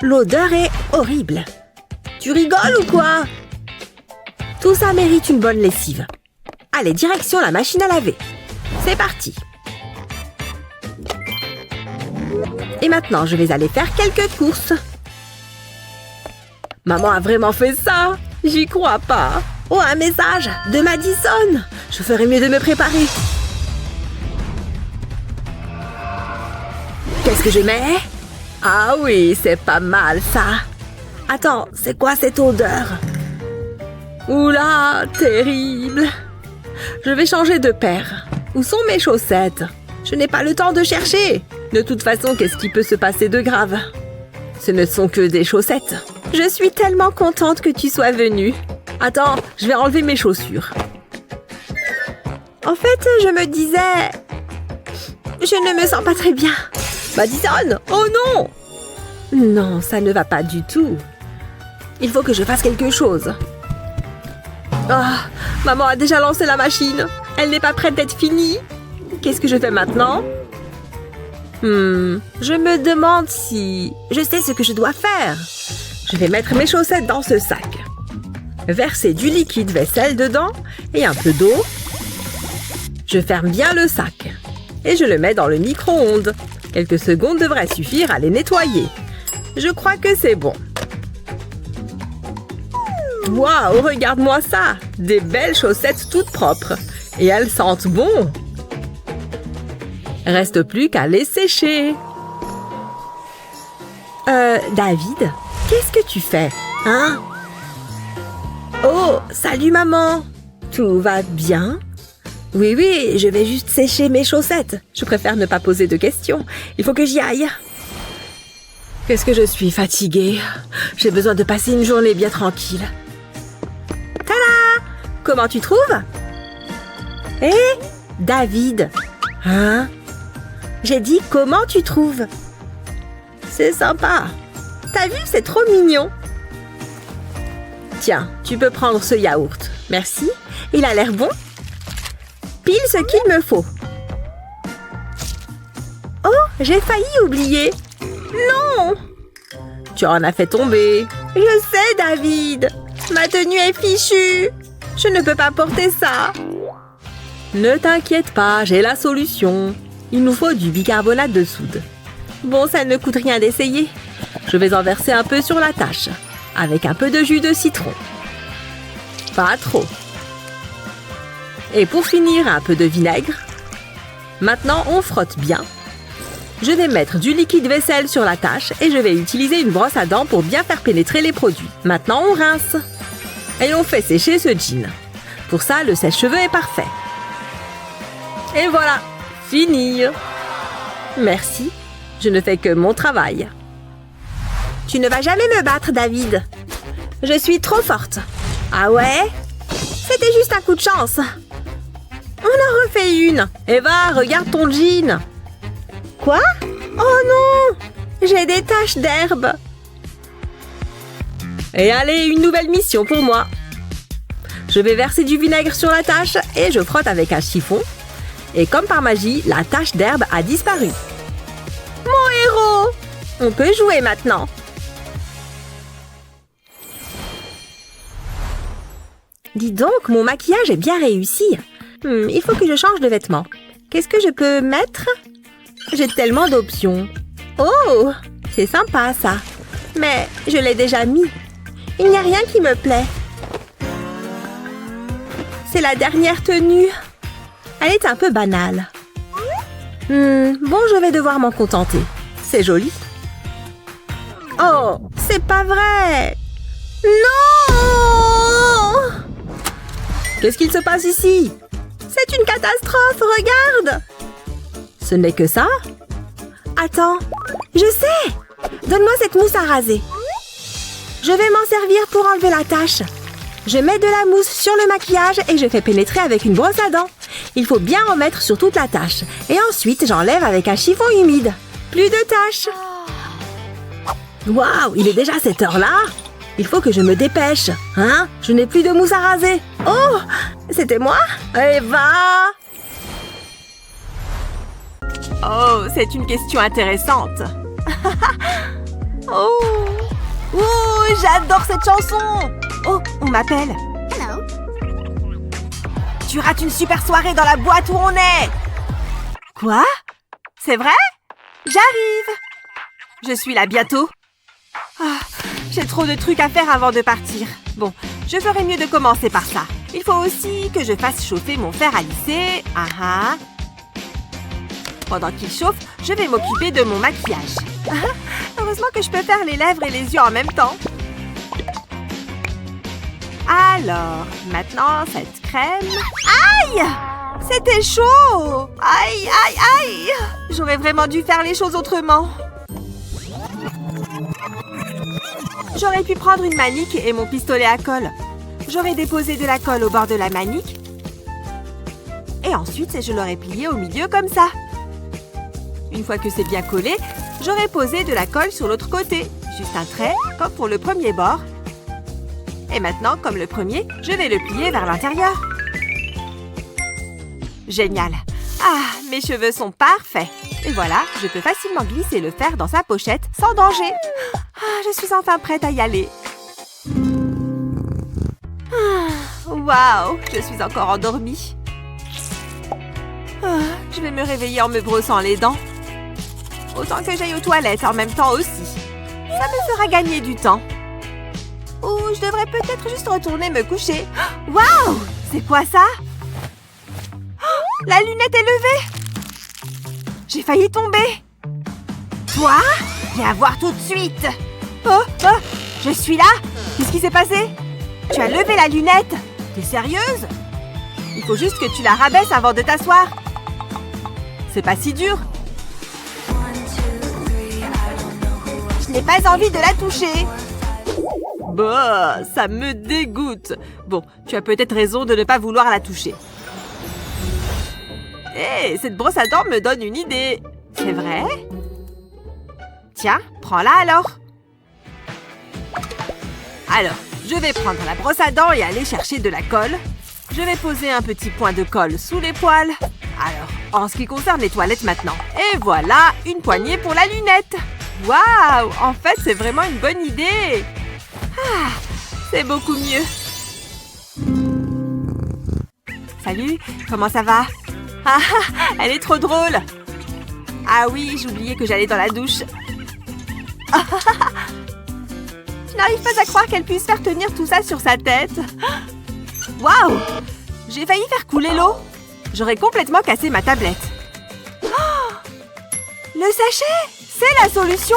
S1: L'odeur est horrible. Tu rigoles ou quoi? Tout ça mérite une bonne lessive. Allez, direction la machine à laver. C'est parti.
S2: Et maintenant, je vais aller faire quelques courses. Maman a vraiment fait ça? J'y crois pas. Oh, un message de Madison. Je ferais mieux de me préparer. Qu'est-ce que je mets? Ah oui, c'est pas mal ça. Attends, c'est quoi cette odeur? Oula, terrible. Je vais changer de paire. Où sont mes chaussettes? Je n'ai pas le temps de chercher. De toute façon, qu'est-ce qui peut se passer de grave? Ce ne sont que des chaussettes. Je suis tellement contente que tu sois venue. Attends, je vais enlever mes chaussures. En fait, je me disais... Je ne me sens pas très bien. Madison! Oh non! Non, ça ne va pas du tout. Il faut que je fasse quelque chose. Ah, maman a déjà lancé la machine. Elle n'est pas prête d'être finie. Qu'est-ce que je fais maintenant? Je me demande si... Je sais ce que je dois faire. Je vais mettre mes chaussettes dans ce sac. Verser du liquide vaisselle dedans et un peu d'eau. Je ferme bien le sac. Et je le mets dans le micro-ondes. Quelques secondes devraient suffire à les nettoyer. Je crois que c'est bon. Waouh, regarde-moi ça! Des belles chaussettes toutes propres. Et elles sentent bon. Reste plus qu'à les sécher. David, qu'est-ce que tu fais? Hein? Oh, salut maman! Tout va bien? Oui, oui, je vais juste sécher mes chaussettes. Je préfère ne pas poser de questions. Il faut que j'y aille. Qu'est-ce que je suis fatiguée. J'ai besoin de passer une journée bien tranquille. Tada! Comment tu trouves? Hé, David! Hein? J'ai dit comment tu trouves? C'est sympa. T'as vu, c'est trop mignon. Tiens, tu peux prendre ce yaourt. Merci. Il a l'air bon. Pile ce qu'il me faut. Oh, j'ai failli oublier. Non! Tu en as fait tomber. Je sais, David. Ma tenue est fichue. Je ne peux pas porter ça. Ne t'inquiète pas, j'ai la solution. Il nous faut du bicarbonate de soude. Bon, ça ne coûte rien d'essayer. Je vais en verser un peu sur la tâche, avec un peu de jus de citron. Pas trop. Et pour finir, un peu de vinaigre. Maintenant, on frotte bien. Je vais mettre du liquide vaisselle sur la tâche et je vais utiliser une brosse à dents pour bien faire pénétrer les produits. Maintenant, on rince. Et on fait sécher ce jean. Pour ça, le sèche-cheveux est parfait. Et voilà, fini. Merci, je ne fais que mon travail. Tu ne vas jamais me battre, David. Je suis trop forte. Ah ouais? C'était juste un coup de chance. On en refait une. Eva, regarde ton jean. Quoi? Oh non! J'ai des taches d'herbe. Et allez, une nouvelle mission pour moi. Je vais verser du vinaigre sur la tache et je frotte avec un chiffon. Et comme par magie, la tache d'herbe a disparu. Mon héros! On peut jouer maintenant. Dis donc, mon maquillage est bien réussi. Il faut que je change de vêtements. Qu'est-ce que je peux mettre? J'ai tellement d'options. Oh, c'est sympa ça. Mais je l'ai déjà mis. Il n'y a rien qui me plaît. C'est la dernière tenue. Elle est un peu banale. Bon, je vais devoir m'en contenter. C'est joli. Oh, c'est pas vrai. Non! Qu'est-ce qu'il se passe ici? C'est une catastrophe, regarde! Ce n'est que ça? Attends, je sais! Donne-moi cette mousse à raser. Je vais m'en servir pour enlever la tache. Je mets de la mousse sur le maquillage et je fais pénétrer avec une brosse à dents. Il faut bien en mettre sur toute la tache. Et ensuite, j'enlève avec un chiffon humide. Plus de taches. Waouh, il est déjà cette heure-là? Il faut que je me dépêche. Hein? Je n'ai plus de mousse à raser. Oh, c'était moi? Eva!
S1: Oh, c'est une question intéressante. Oh, j'adore cette chanson. Oh, on m'appelle. Hello. Tu rates une super soirée dans la boîte où on est. Quoi? C'est vrai?
S2: J'arrive! Je suis là bientôt. Ah, j'ai trop de trucs à faire avant de partir. Bon, je ferais mieux de commencer par ça. Il faut aussi que je fasse chauffer mon fer à lisser. Ah ah. Pendant qu'il chauffe, je vais m'occuper de mon maquillage. Ah, heureusement que je peux faire les lèvres et les yeux en même temps. Alors, maintenant, cette crème... Aïe! C'était chaud! Aïe, aïe, aïe! J'aurais vraiment dû faire les choses autrement. J'aurais pu prendre une manique et mon pistolet à colle. J'aurais déposé de la colle au bord de la manique. Et ensuite, je l'aurais plié au milieu comme ça. Une fois que c'est bien collé, j'aurais posé de la colle sur l'autre côté. Juste un trait, comme pour le premier bord. Et maintenant, comme le premier, je vais le plier vers l'intérieur. Génial! Ah, mes cheveux sont parfaits! Et voilà, je peux facilement glisser le fer dans sa pochette sans danger. Ah, je suis enfin prête à y aller. Waouh, je suis encore endormie. Ah, je vais me réveiller en me brossant les dents. Autant que j'aille aux toilettes en même temps aussi. Ça me fera gagner du temps. Ou je devrais peut-être juste retourner me coucher. Waouh! C'est quoi ça? La lunette est levée! J'ai failli tomber! Toi? Viens voir tout de suite! Oh! Je suis là? Qu'est-ce qui s'est passé? Tu as levé la lunette? T'es sérieuse? Il faut juste que tu la rabaisses avant de t'asseoir. C'est pas si dur. Je n'ai pas envie de la toucher. Bah, ça me dégoûte. Bon, tu as peut-être raison de ne pas vouloir la toucher. Hé, cette brosse à dents me donne une idée. C'est vrai? Tiens, prends-la alors. Alors, je vais prendre la brosse à dents et aller chercher de la colle. Je vais poser un petit point de colle sous les poils. Alors, en ce qui concerne les toilettes maintenant. Et voilà, une poignée pour la lunette. Waouh! En fait, c'est vraiment une bonne idée. Ah, c'est beaucoup mieux. Salut, comment ça va? Ah, elle est trop drôle. Ah oui, j'oubliais que j'allais dans la douche. Je n'arrive pas à croire qu'elle puisse faire tenir tout ça sur sa tête. Waouh! J'ai failli faire couler l'eau. J'aurais complètement cassé ma tablette. Oh! Le sachet! C'est la solution!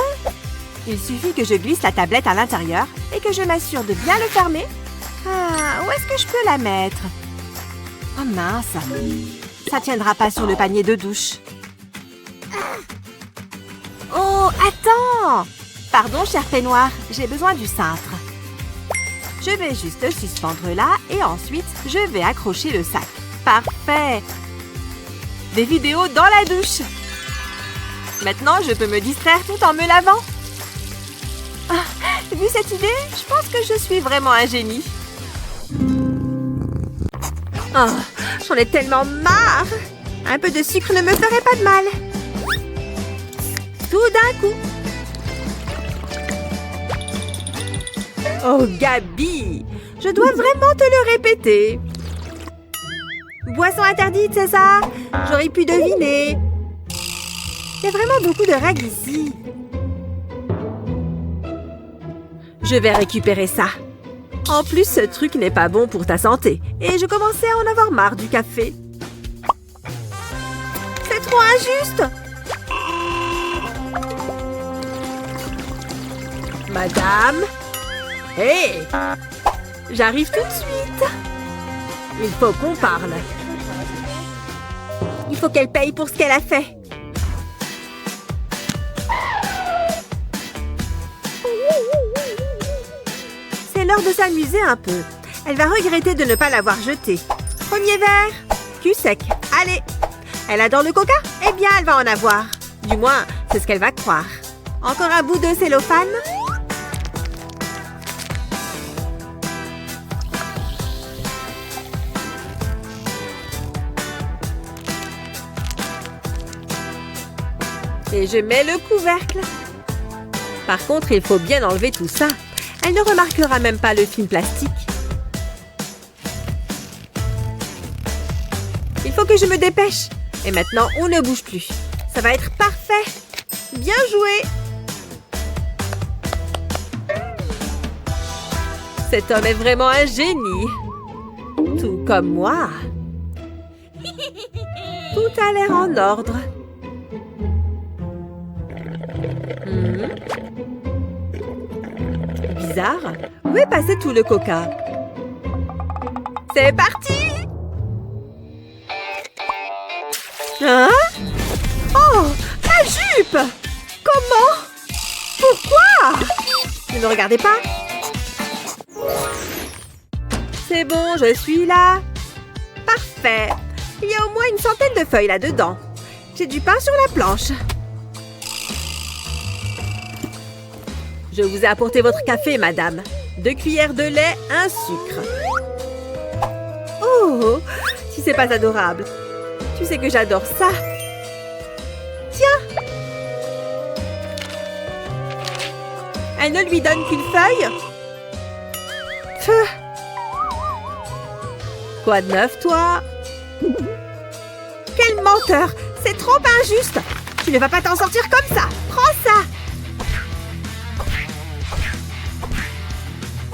S2: Il suffit que je glisse la tablette à l'intérieur et que je m'assure de bien le fermer. Ah, où est-ce que je peux la mettre? Oh mince! Ça tiendra pas sur le panier de douche. Oh, attends! Pardon, cher peignoir, j'ai besoin du cintre. Je vais juste le suspendre là et ensuite, je vais accrocher le sac. Parfait! Des vidéos dans la douche! Maintenant, je peux me distraire tout en me lavant. Ah, vu cette idée, je pense que je suis vraiment un génie. Oh, j'en ai tellement marre! Un peu de sucre ne me ferait pas de mal. Tout d'un coup. Oh, Gabi! Je dois vraiment te le répéter. Boisson interdite, c'est ça? J'aurais pu deviner. Il y a vraiment beaucoup de règles ici. Je vais récupérer ça. En plus, ce truc n'est pas bon pour ta santé. Et je commençais à en avoir marre du café. C'est trop injuste! Madame? Hé! J'arrive tout de suite. Il faut qu'on parle. Il faut qu'elle paye pour ce qu'elle a fait. C'est l'heure de s'amuser un peu. Elle va regretter de ne pas l'avoir jeté. Premier verre. Cul sec. Allez. Elle adore le coca? Eh bien, elle va en avoir. Du moins, c'est ce qu'elle va croire. Encore un bout de cellophane? Et je mets le couvercle. Par contre, il faut bien enlever tout ça. Elle ne remarquera même pas le film plastique. Il faut que je me dépêche. Et maintenant, on ne bouge plus. Ça va être parfait. Bien joué! Cet homme est vraiment un génie. Tout comme moi. Tout a l'air en ordre. Bizarre. Où est passé tout le coca? C'est parti! Hein? Oh! Ma jupe! Comment? Pourquoi? Ne me regardez pas. C'est bon, je suis là. Parfait. Il y a au moins une centaine de feuilles là-dedans. J'ai du pain sur la planche. Je vous ai apporté votre café, madame. 2 cuillères de lait, un sucre. Oh, si c'est pas adorable. Tu sais que j'adore ça. Tiens. Elle ne lui donne qu'une feuille. Pfff. Quoi de neuf, toi? Quel menteur! C'est trop injuste! Tu ne vas pas t'en sortir comme ça! Prends ça!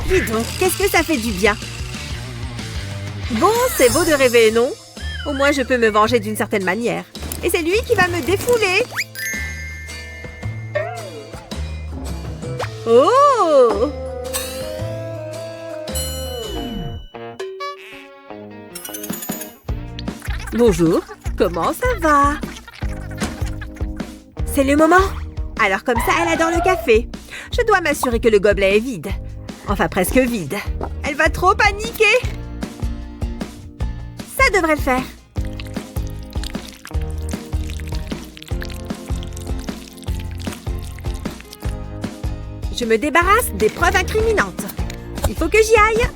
S2: Dis donc, qu'est-ce que ça fait du bien? Bon, c'est beau de rêver, non? Au moins, je peux me venger d'une certaine manière. Et c'est lui qui va me défouler! Oh! Bonjour, comment ça va? C'est le moment. Alors comme ça, elle adore le café. Je dois m'assurer que le gobelet est vide. Enfin, presque vide. Elle va trop paniquer. Ça devrait le faire. Je me débarrasse des preuves incriminantes. Il faut que j'y aille.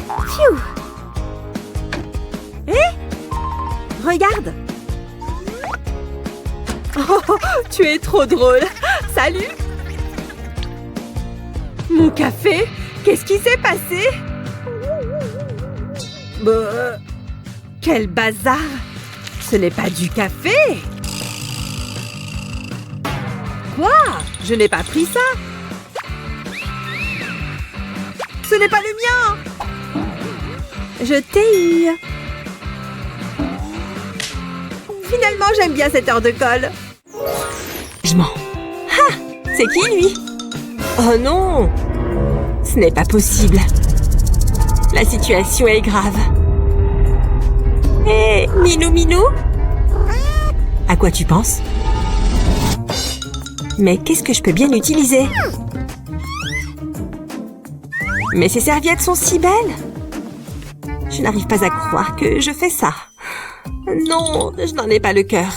S2: Pfiou. Regarde. Oh, tu es trop drôle. Salut. Mon café? Qu'est-ce qui s'est passé? Quel bazar. Ce n'est pas du café. Quoi? Je n'ai pas pris ça. Ce n'est pas le mien. Je t'ai eu. Finalement, j'aime bien cette heure de colle. Je mens. Ah! C'est qui, lui? Oh non! Ce n'est pas possible. La situation est grave. Hé, Minou Minou? À quoi tu penses? Mais qu'est-ce que je peux bien utiliser? Mais ces serviettes sont si belles! Je n'arrive pas à croire que je fais ça. Non, je n'en ai pas le cœur.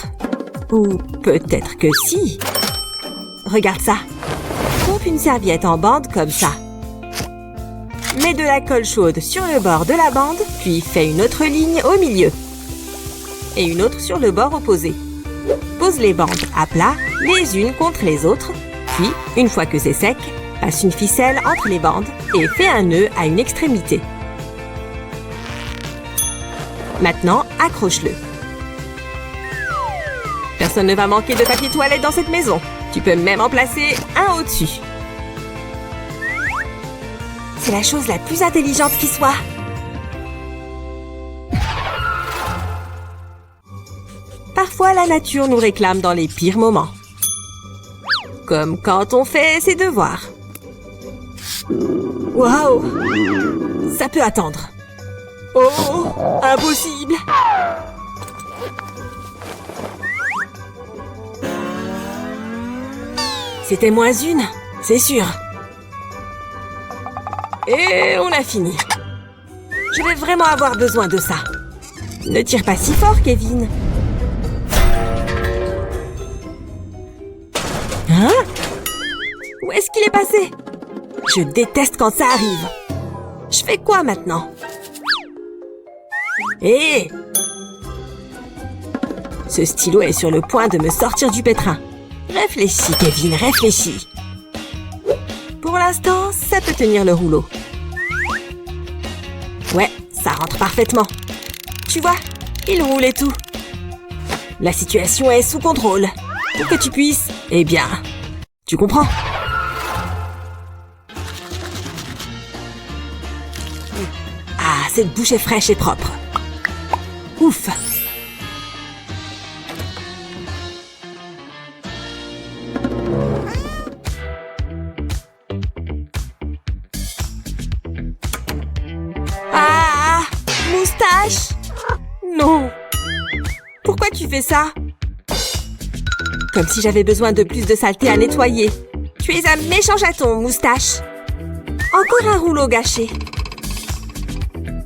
S2: Ou peut-être que si. Regarde ça. Coupe une serviette en bande comme ça. Mets de la colle chaude sur le bord de la bande, puis fais une autre ligne au milieu. Et une autre sur le bord opposé. Pose les bandes à plat, les unes contre les autres. Puis, une fois que c'est sec, passe une ficelle entre les bandes et fais un nœud à une extrémité. Maintenant, accroche-le. Personne ne va manquer de papier toilette dans cette maison. Tu peux même en placer un au-dessus. C'est la chose la plus intelligente qui soit. Parfois, la nature nous réclame dans les pires moments. Comme quand on fait ses devoirs. Waouh! Ça peut attendre. Oh! Impossible! C'était moins une, c'est sûr. Et on a fini. Je vais vraiment avoir besoin de ça. Ne tire pas si fort, Kevin. Hein? Où est-ce qu'il est passé? Je déteste quand ça arrive. Je fais quoi maintenant? Hé! Ce stylo est sur le point de me sortir du pétrin. Réfléchis, Kevin, réfléchis. Pour l'instant, ça peut tenir le rouleau. Ouais, ça rentre parfaitement. Tu vois, il roule et tout. La situation est sous contrôle.
S1: pour que tu puisses... Eh bien, tu comprends. Ah, cette bouche est fraîche et propre. Ouf. Ah, moustache. Non. Pourquoi tu fais ça? Comme si j'avais besoin de plus de saleté à nettoyer. Tu es un méchant chaton, moustache. Encore un rouleau gâché.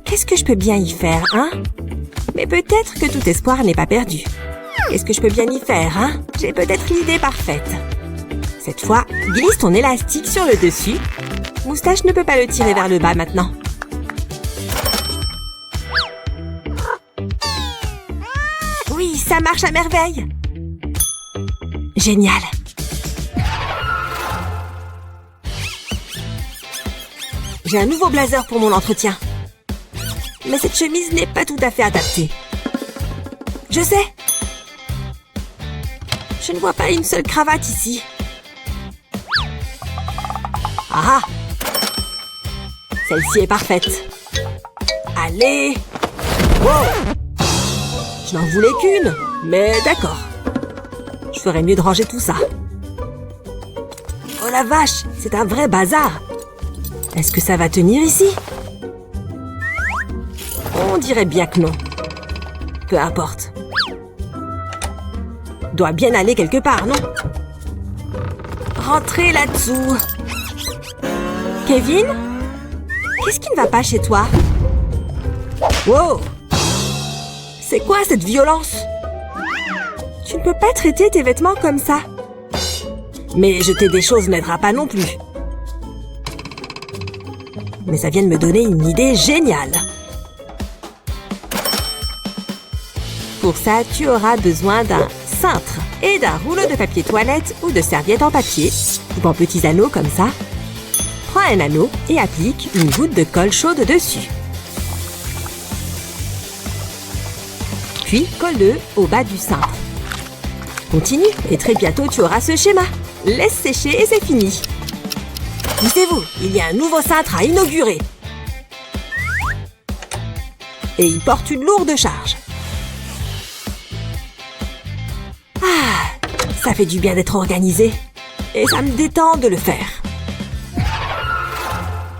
S1: Qu'est-ce que je peux bien y faire, hein? Mais peut-être que tout espoir n'est pas perdu. Qu'est-ce que je peux bien y faire, hein? J'ai peut-être l'idée parfaite. Cette fois, glisse ton élastique sur le dessus. Moustache ne peut pas le tirer vers le bas maintenant. Oui, ça marche à merveille. Génial. J'ai un nouveau blazer pour mon entretien. Mais cette chemise n'est pas tout à fait adaptée. Je sais. Je ne vois pas une seule cravate ici. Ah! Celle-ci est parfaite. Allez! Wow! Je n'en voulais qu'une, mais d'accord. Je ferais mieux de ranger tout ça. Oh la vache, c'est un vrai bazar. Est-ce que ça va tenir ici? On dirait bien que non. Peu importe. Doit bien aller quelque part, non? Rentrez là-dessous. Kevin? Qu'est-ce qui ne va pas chez toi? Wow! C'est quoi cette violence? Tu ne peux pas traiter tes vêtements comme ça. Mais jeter des choses n'aidera pas non plus. Mais ça vient de me donner une idée géniale. Pour ça, tu auras besoin d'un cintre et d'un rouleau de papier toilette ou de serviette en papier, ou en petits anneaux comme ça. Prends un anneau et applique une goutte de colle chaude dessus. Puis, colle-le au bas du cintre. Continue et très bientôt tu auras ce schéma. Laisse sécher et c'est fini. Poussez-vous, il y a un nouveau cintre à inaugurer. Et il porte une lourde charge. Ah, ça fait du bien d'être organisé. Et ça me détend de le faire.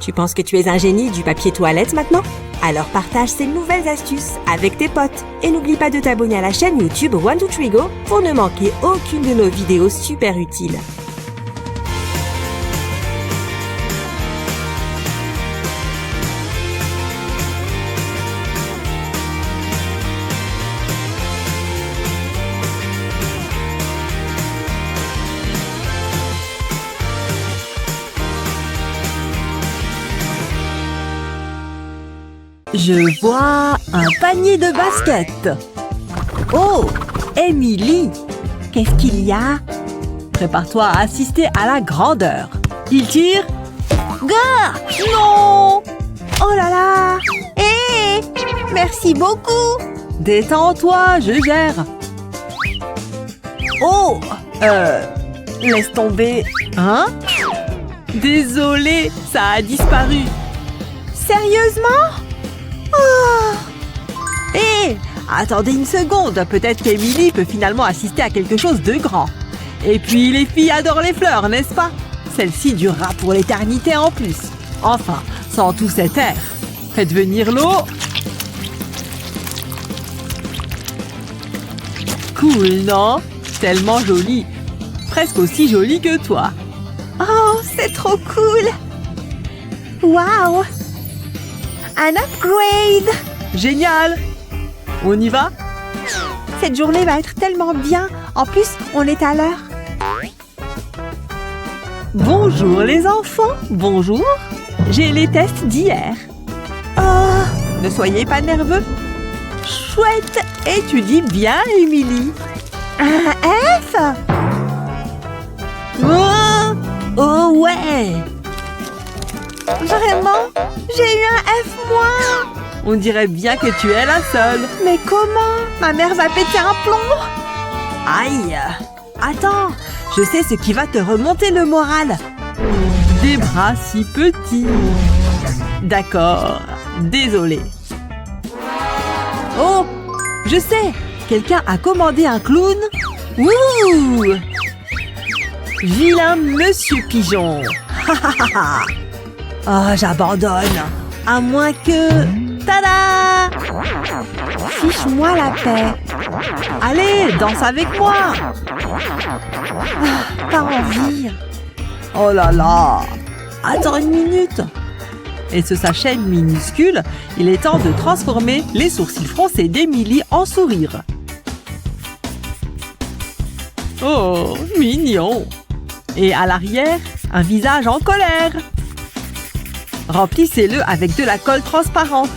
S1: Tu penses que tu es un génie du papier toilette maintenant? Alors partage ces nouvelles astuces avec tes potes. Et n'oublie pas de t'abonner à la chaîne YouTube One23Go pour ne manquer aucune de nos vidéos super utiles. Je vois un panier de basket. Oh, Emily, qu'est-ce qu'il y a? Prépare-toi à assister à la grandeur. Il tire. Gars! Non! Oh là là!
S2: Hé! Merci beaucoup!
S1: Détends-toi, je gère. Oh! Laisse tomber. Hein? Désolé, ça a disparu.
S2: Sérieusement?
S1: Hé! Attendez une seconde, peut-être qu'Emily peut finalement assister à quelque chose de grand. Et puis les filles adorent les fleurs, n'est-ce pas? Celle-ci durera pour l'éternité en plus. Enfin, sans tout cet air. Faites venir l'eau. Cool, non? Tellement jolie. Presque aussi jolie que toi.
S2: Oh, c'est trop cool! Waouh! Un upgrade!
S1: Génial! On y va?
S2: Cette journée va être tellement bien. En plus, on est à l'heure.
S1: Bonjour les enfants, bonjour. J'ai les tests d'hier.
S2: Oh,
S1: Ne soyez pas nerveux. Chouette, étudie bien, Emily.
S2: un F?
S1: Oh ouais!
S2: Vraiment? J'ai eu un F-.
S1: On dirait bien que tu es la seule.
S2: Mais comment? Ma mère va péter un plomb?
S1: Aïe! Attends, je sais ce qui va te remonter le moral. Des bras si petits. D'accord, désolé. Oh, je sais, quelqu'un a commandé un clown. Ouh! Vilain Monsieur Pigeon. Oh, j'abandonne. À moins que... Tada! Fiche-moi la paix. Allez, danse avec moi. Ah, pas envie. Oh là là. Attends une minute. Et sur sa chaîne minuscule, il est temps de transformer les sourcils froncés d'Emily en sourire. Oh, mignon. Et à l'arrière, un visage en colère. Remplissez-le avec de la colle transparente.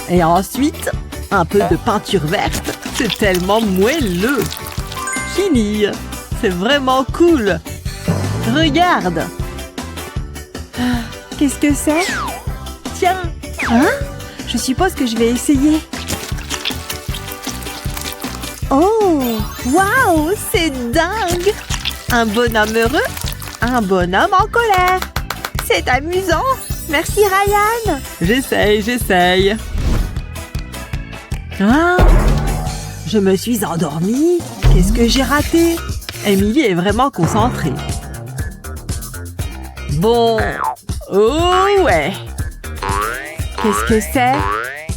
S1: Et ensuite, un peu de peinture verte. C'est tellement moelleux. Fini. C'est vraiment cool. Regarde. Qu'est-ce que c'est? Tiens. Hein? Je suppose que je vais essayer. Oh, waouh, c'est dingue! Un bonhomme heureux, un bonhomme en colère. C'est amusant. Merci, Ryan. J'essaye. Ah, je me suis endormie. Qu'est-ce que j'ai raté? Emily est vraiment concentrée. Bon. Oh ouais. Qu'est-ce que c'est?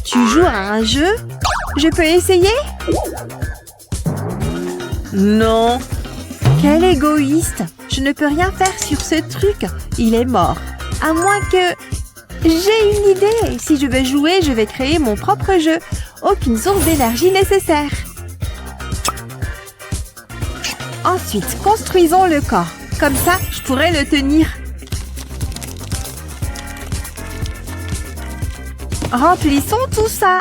S1: Tu joues à un jeu? Je peux essayer? Non. Quel égoïste. Je ne peux rien faire sur ce truc. Il est mort. À moins que... J'ai une idée. Si je veux jouer, je vais créer mon propre jeu. Aucune source d'énergie nécessaire. Ensuite, construisons le corps. Comme ça, je pourrai le tenir. Remplissons tout ça.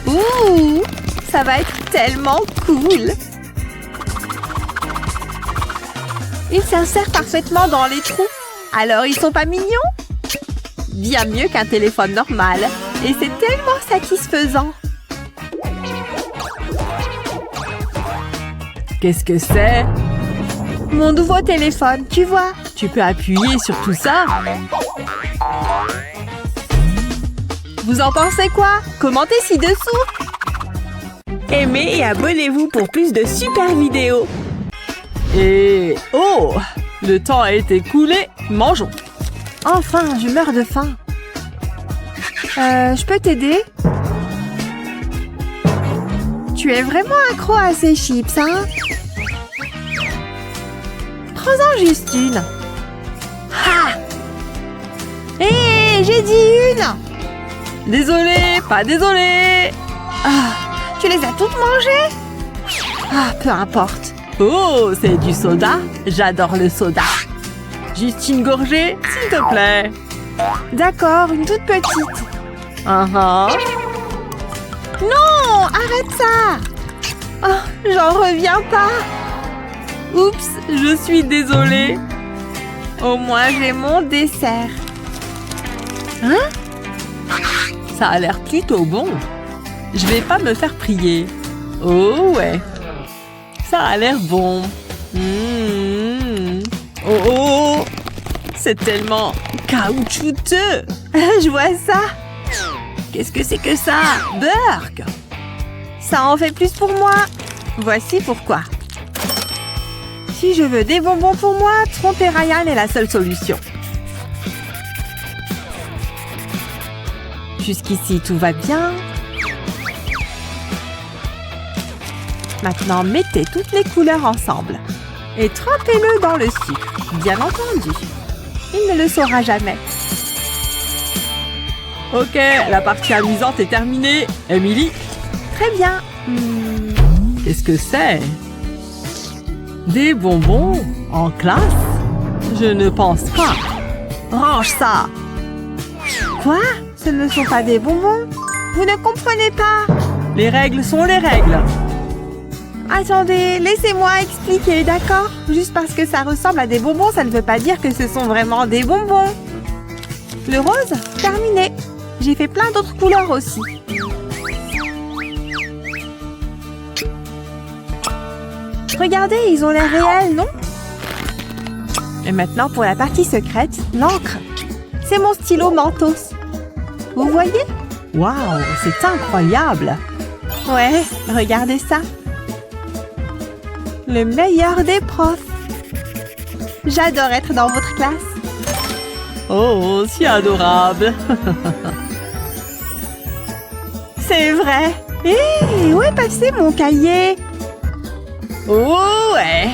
S1: Ouh, ça va être tellement cool. Ils s'insèrent parfaitement dans les trous. Alors, ils sont pas mignons? Bien mieux qu'un téléphone normal. Et c'est tellement satisfaisant. Qu'est-ce que c'est? Mon nouveau téléphone, tu vois. Tu peux appuyer sur tout ça. Vous en pensez quoi? Commentez ci-dessous.
S3: Aimez et abonnez-vous pour plus de super vidéos.
S1: Et... oh! Le temps a été écoulé. Mangeons. Enfin, je meurs de faim. Je peux t'aider? Tu es vraiment accro à ces chips, hein? Prends-en juste une. Ha! Hé, j'ai dit une! Désolée, pas désolée. Ah, tu les as toutes mangées? Ah, peu importe. Oh, c'est du soda. J'adore le soda. Juste une gorgée, s'il te plaît. D'accord, une toute petite. Non, arrête ça. Oh, j'en reviens pas. Oups, je suis désolée. Au moins, j'ai mon dessert. Hein? Ça a l'air plutôt bon. Je vais pas me faire prier. Oh ouais. Ça a l'air bon. Oh, c'est tellement caoutchouteux. Je vois ça. Qu'est-ce que c'est que ça? Burk. Ça en fait plus pour moi. Voici pourquoi. Si je veux des bonbons pour moi, tromper Ryan est la seule solution. Jusqu'ici, tout va bien. Maintenant, mettez toutes les couleurs ensemble. Et trempez-le dans le sucre, bien entendu. Il ne le saura jamais. Ok, la partie amusante est terminée. Emily? Très bien. Qu'est-ce que c'est? Des bonbons en classe? Je ne pense pas. Range ça. Quoi? Ce ne sont pas des bonbons? Vous ne comprenez pas? Les règles sont les règles. Attendez, laissez-moi expliquer, d'accord? Juste parce que ça ressemble à des bonbons, ça ne veut pas dire que ce sont vraiment des bonbons. Le rose, terminé. J'ai fait plein d'autres couleurs aussi.
S2: Regardez, ils ont l'air réels, non? Et maintenant, pour la partie secrète, l'encre. C'est mon stylo Mentos. Vous voyez? Waouh, c'est incroyable! Ouais, regardez ça. Le meilleur des profs. J'adore être dans votre classe.
S3: Oh, si adorable.
S2: C'est vrai. Hé, où est passé mon cahier?
S3: Oh, ouais.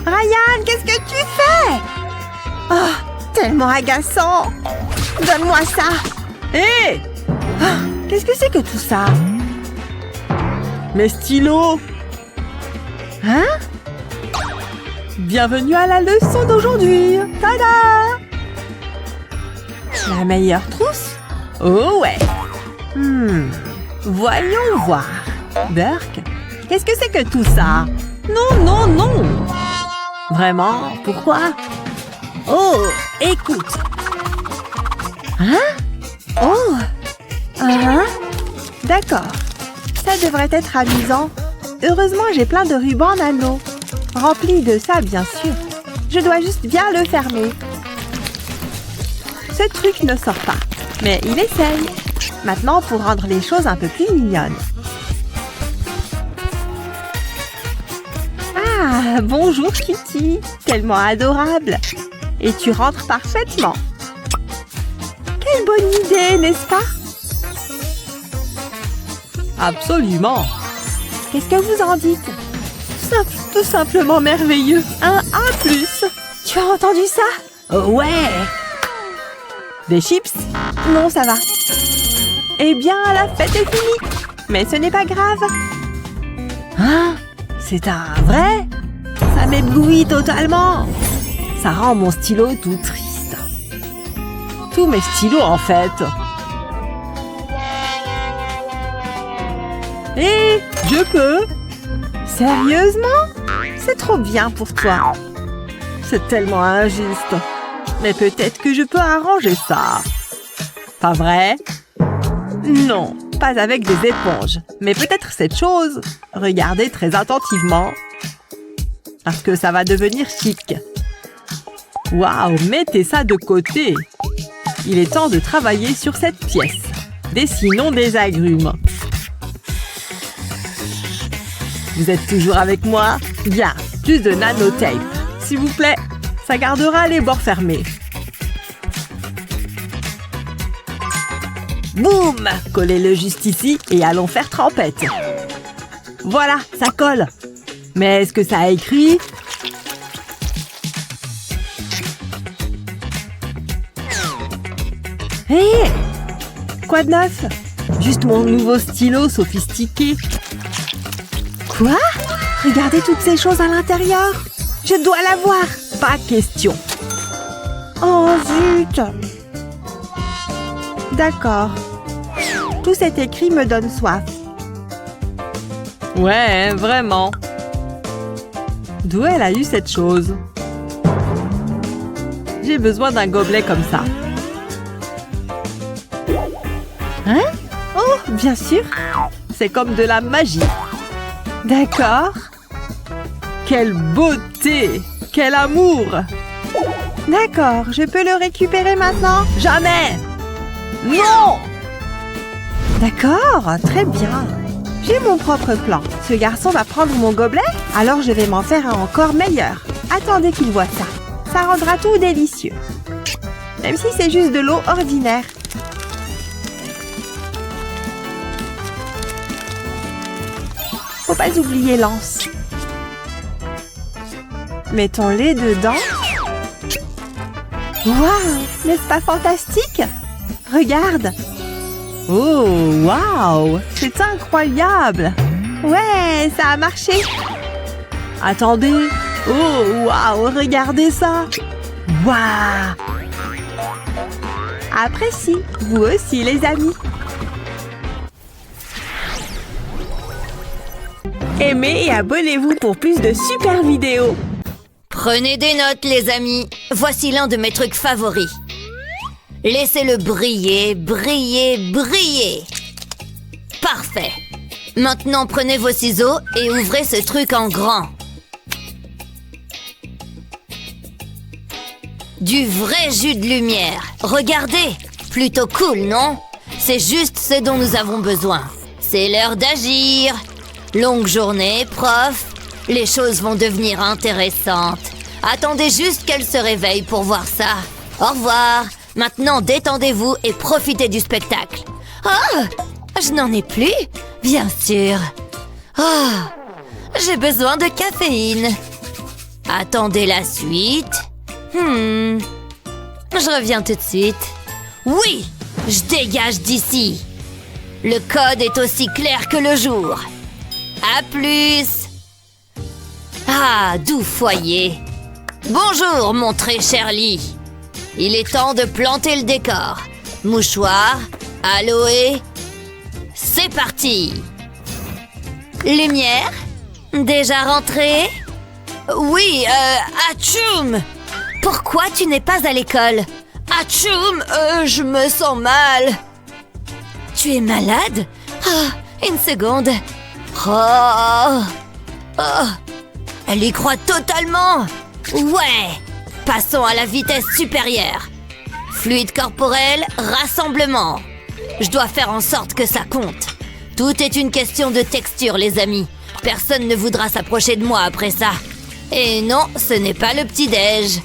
S2: Ryan, qu'est-ce que tu fais? Oh, tellement agaçant. Donne-moi ça.
S3: Hé!
S2: Qu'est-ce que c'est que tout ça?
S3: Mes stylos!
S2: Hein?
S3: Bienvenue à la leçon d'aujourd'hui!
S2: Tada! La meilleure trousse?
S3: Oh ouais!
S2: Voyons voir. Burke, qu'est-ce que c'est que tout ça?
S3: Non, non, non! Vraiment? Pourquoi? Oh, écoute!
S2: Hein? Oh! Hein? D'accord. Ça devrait être amusant. Heureusement, j'ai plein de rubans en anneaux. Remplis de ça, bien sûr. Je dois juste bien le fermer. Ce truc ne sort pas, mais il essaye. Maintenant, pour rendre les choses un peu plus mignonnes. Ah, bonjour Kitty. Tellement adorable. Et tu rentres parfaitement. Quelle bonne idée, n'est-ce pas?
S3: Absolument!
S2: Qu'est-ce que vous en dites?
S3: Tout simplement merveilleux!
S2: Un plus. Tu as entendu ça?
S3: Oh ouais!
S2: Des chips? Non, ça va. Eh bien, la fête est finie. Mais ce n'est pas grave.
S3: Hein? C'est un vrai? Ça m'éblouit totalement! Ça rend mon stylo tout triste. Tous mes stylos, en fait.
S2: Et je peux? Sérieusement? C'est trop bien pour toi.
S3: C'est tellement injuste. Mais peut-être que je peux arranger ça. Pas vrai? Non, pas avec des éponges. Mais peut-être cette chose. Regardez très attentivement. Parce que ça va devenir chic. Waouh, mettez ça de côté. Il est temps de travailler sur cette pièce. Dessinons des agrumes. Vous êtes toujours avec moi? Bien, plus de nanotape. S'il vous plaît, ça gardera les bords fermés. Boum! Collez-le juste ici et allons faire trempette. Voilà, ça colle. Mais est-ce que ça a écrit?
S2: Hé! Quoi de neuf?
S3: Juste mon nouveau stylo sophistiqué.
S2: Quoi? Regardez toutes ces choses à l'intérieur. Je dois la voir.
S3: Pas question.
S2: Oh zut! D'accord. Tout cet écrit me donne soif.
S3: Ouais, vraiment. D'où elle a eu cette chose? J'ai besoin d'un gobelet comme ça.
S2: Hein? Oh, bien sûr.
S3: C'est comme de la magie.
S2: D'accord.
S3: Quelle beauté! Quel amour!
S2: D'accord, je peux le récupérer maintenant?
S3: Jamais! Non!
S2: D'accord, très bien. J'ai mon propre plan. Ce garçon va prendre mon gobelet, alors je vais m'en faire un encore meilleur. Attendez qu'il voit ça. Ça rendra tout délicieux. Même si c'est juste de l'eau ordinaire. Faut pas oublier l'anse. Mettons-les dedans. Waouh! N'est-ce pas fantastique? Regarde!
S3: Oh, waouh! C'est incroyable!
S2: Ouais, ça a marché!
S3: Attendez! Oh, waouh! Regardez ça! Waouh!
S2: Apprécie, vous aussi les amis!
S3: Aimez et abonnez-vous pour plus de super vidéos!
S6: Prenez des notes, les amis. Voici l'un de mes trucs favoris. Laissez-le briller, briller, briller. Parfait. Maintenant, prenez vos ciseaux et ouvrez ce truc en grand. Du vrai jus de lumière. Regardez, plutôt cool, non? C'est juste ce dont nous avons besoin. C'est l'heure d'agir. Longue journée, prof. Les choses vont devenir intéressantes. Attendez juste qu'elle se réveille pour voir ça. Au revoir. Maintenant, détendez-vous et profitez du spectacle. Oh, je n'en ai plus, bien sûr. Oh, j'ai besoin de caféine. Attendez la suite. Je reviens tout de suite. Oui, je dégage d'ici. Le code est aussi clair que le jour. À plus. Ah, doux foyer. Bonjour, mon très cher lit. Il est temps de planter le décor. Mouchoir, aloe. C'est parti. Lumière? Déjà rentrée? Oui, atchoum! Pourquoi tu n'es pas à l'école? Atchoum, je me sens mal. Tu es malade? Ah, une seconde. Oh, elle y croit totalement. Ouais, passons à la vitesse supérieure. Fluide corporel, rassemblement. Je dois faire en sorte que ça compte. Tout est une question de texture, les amis. Personne ne voudra s'approcher de moi après ça. Et non, ce n'est pas le petit-déj.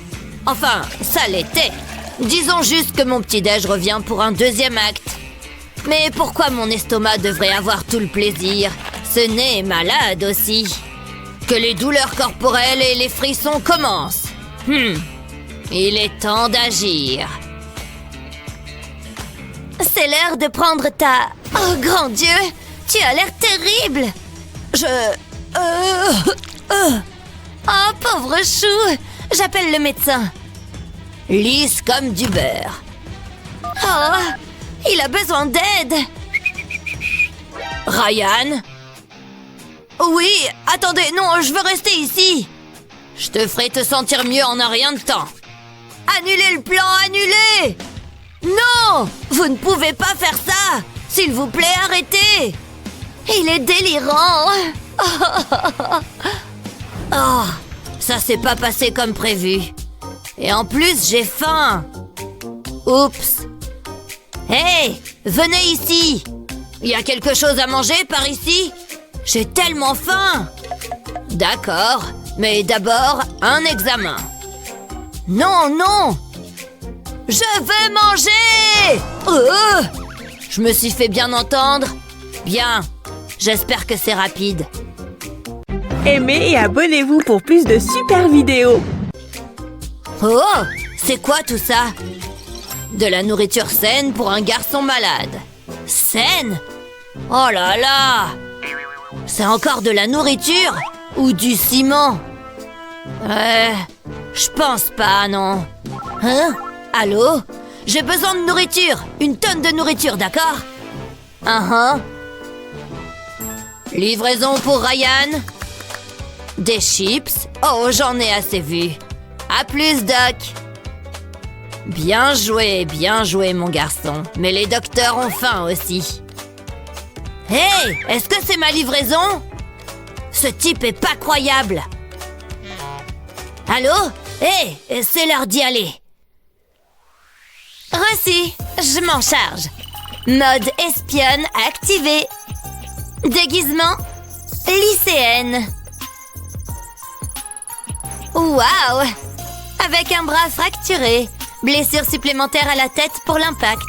S6: Enfin, ça l'était. Disons juste que mon petit-déj revient pour un deuxième acte. Mais pourquoi mon estomac devrait avoir tout le plaisir? Ce nez est malade aussi. Que les douleurs corporelles et les frissons commencent. Il est temps d'agir. C'est l'heure de prendre ta... Oh, grand Dieu! Tu as l'air terrible! Oh, pauvre chou! J'appelle le médecin. Lisse comme du beurre. Oh, il a besoin d'aide. Ryan? Oui, attendez, non, je veux rester ici. Je te ferai te sentir mieux en un rien de temps. Annulez le plan, annulez! Non! Vous ne pouvez pas faire ça! S'il vous plaît, arrêtez! Il est délirant! Oh, ça s'est pas passé comme prévu. Et en plus, j'ai faim! Oups! Hey! Venez ici! Il y a quelque chose à manger par ici? J'ai tellement faim! D'accord, mais d'abord, un examen. Non, non! Je veux manger! Je me suis fait bien entendre. Bien, j'espère que c'est rapide.
S3: Aimez et abonnez-vous pour plus de super vidéos.
S6: Oh, c'est quoi tout ça? De la nourriture saine pour un garçon malade. Saine? Oh là là! C'est encore de la nourriture ou du ciment? Je pense pas, non. Hein? Allô? J'ai besoin de nourriture. Une tonne de nourriture, d'accord? Livraison pour Ryan. Des chips. Oh, j'en ai assez vu. À plus, Doc. Bien joué, mon garçon. Mais les docteurs ont faim aussi. Hey, est-ce que c'est ma livraison? Ce type est pas croyable. Allô? Hey, c'est l'heure d'y aller. Reçu, je m'en charge. Mode espionne activé. Déguisement lycéenne. Waouh! Avec un bras fracturé. Blessure supplémentaire à la tête pour l'impact.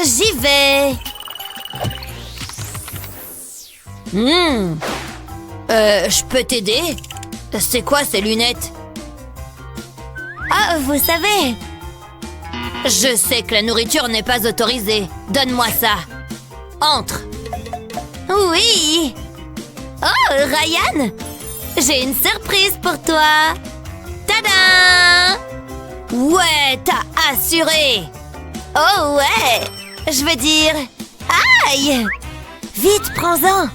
S6: J'y vais. Je peux t'aider? C'est quoi ces lunettes? Ah, vous savez. Je sais que la nourriture n'est pas autorisée. Donne-moi ça. Entre. Oui. Oh, Ryan, j'ai une surprise pour toi. Tada! Ouais, t'as assuré. Oh ouais, je veux dire... Aïe! Vite, prends-en.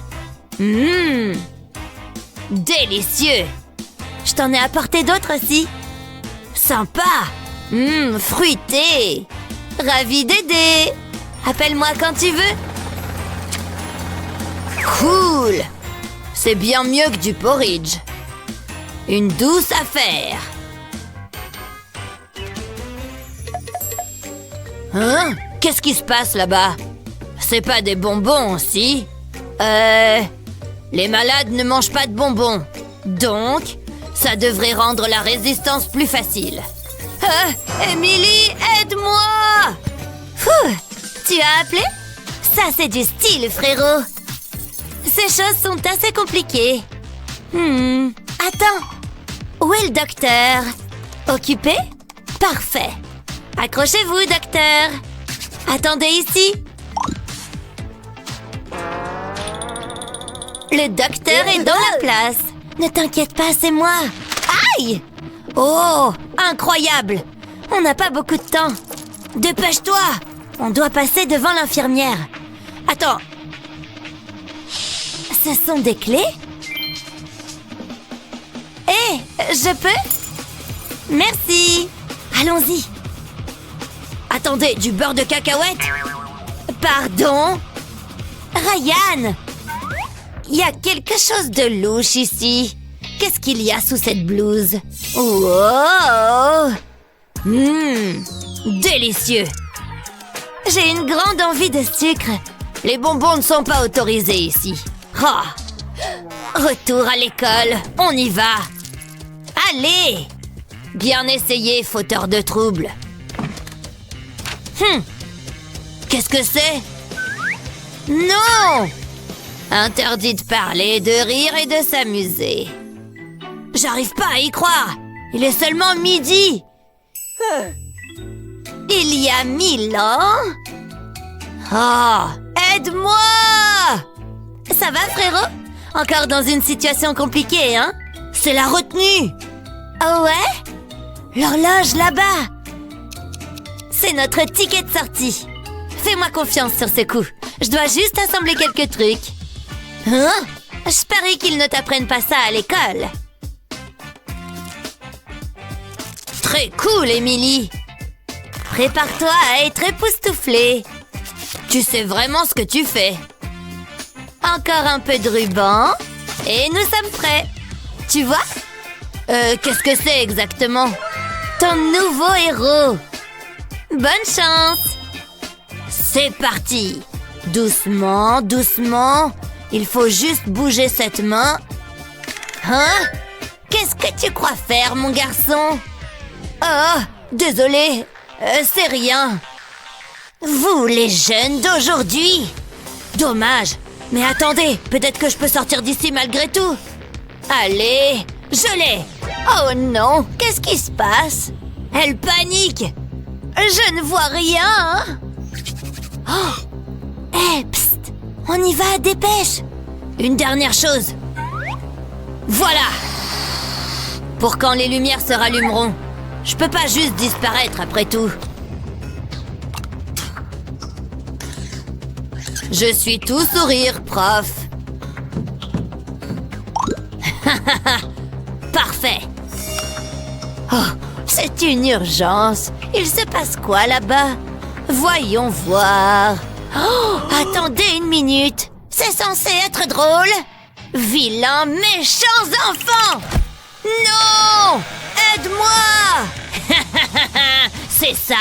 S6: Délicieux. Je t'en ai apporté d'autres aussi. Sympa. Fruité. Ravi d'aider. Appelle-moi quand tu veux. cool. C'est bien mieux que du porridge. Une douce affaire. Hein? Qu'est-ce qui se passe là-bas? C'est pas des bonbons, si? Les malades ne mangent pas de bonbons. Donc, ça devrait rendre la résistance plus facile. Emily, aide-moi! Tu as appelé? Ça, c'est du style, frérot. Ces choses sont assez compliquées. Attends. Où est le docteur? Occupé? Parfait. Accrochez-vous, docteur. Attendez ici. Le docteur est dans la place. Ne t'inquiète pas, c'est moi. Aïe! Oh, incroyable! On n'a pas beaucoup de temps. Dépêche-toi! On doit passer devant l'infirmière. Attends. Ce sont des clés? Hé, je peux? Merci. Allons-y. Attendez, du beurre de cacahuète? Pardon? Ryan! Il y a quelque chose de louche ici. Qu'est-ce qu'il y a sous cette blouse? Wow! Délicieux! J'ai une grande envie de sucre. Les bonbons ne sont pas autorisés ici. Retour à l'école, on y va. Allez! Bien essayé, fauteur de troubles. Qu'est-ce que c'est? Non! Interdit de parler, de rire et de s'amuser. J'arrive pas à y croire. Il est seulement midi. Il y a 1000 ans? Aide-moi! Ça va, frérot? Encore dans une situation compliquée, hein? C'est la retenue. Oh ouais? L'horloge là-bas. C'est notre ticket de sortie. Fais-moi confiance sur ce coup. Je dois juste assembler quelques trucs. Hein? Je parie qu'ils ne t'apprennent pas ça à l'école. Très cool, Emily. Prépare-toi à être époustouflée. Tu sais vraiment ce que tu fais. Encore un peu de ruban et nous sommes prêts. Tu vois? Qu'est-ce que c'est exactement? Ton nouveau héros. Bonne chance. C'est parti. Doucement, doucement. Il faut juste bouger cette main. Hein? Qu'est-ce que tu crois faire, mon garçon? Oh, désolé. C'est rien. Vous, les jeunes d'aujourd'hui. Dommage. Mais attendez, peut-être que je peux sortir d'ici malgré tout. Allez, je l'ai. Oh non, qu'est-ce qui se passe? Elle panique. Je ne vois rien. Psst, on y va, dépêche. Une dernière chose. Voilà. Pour quand les lumières se rallumeront. Je peux pas juste disparaître après tout. Je suis tout sourire, prof. Parfait. C'est une urgence. Il se passe quoi là-bas? Voyons voir. Attendez une minute. C'est censé être drôle. Vilains, méchants enfants! Non! Aide-moi! C'est ça!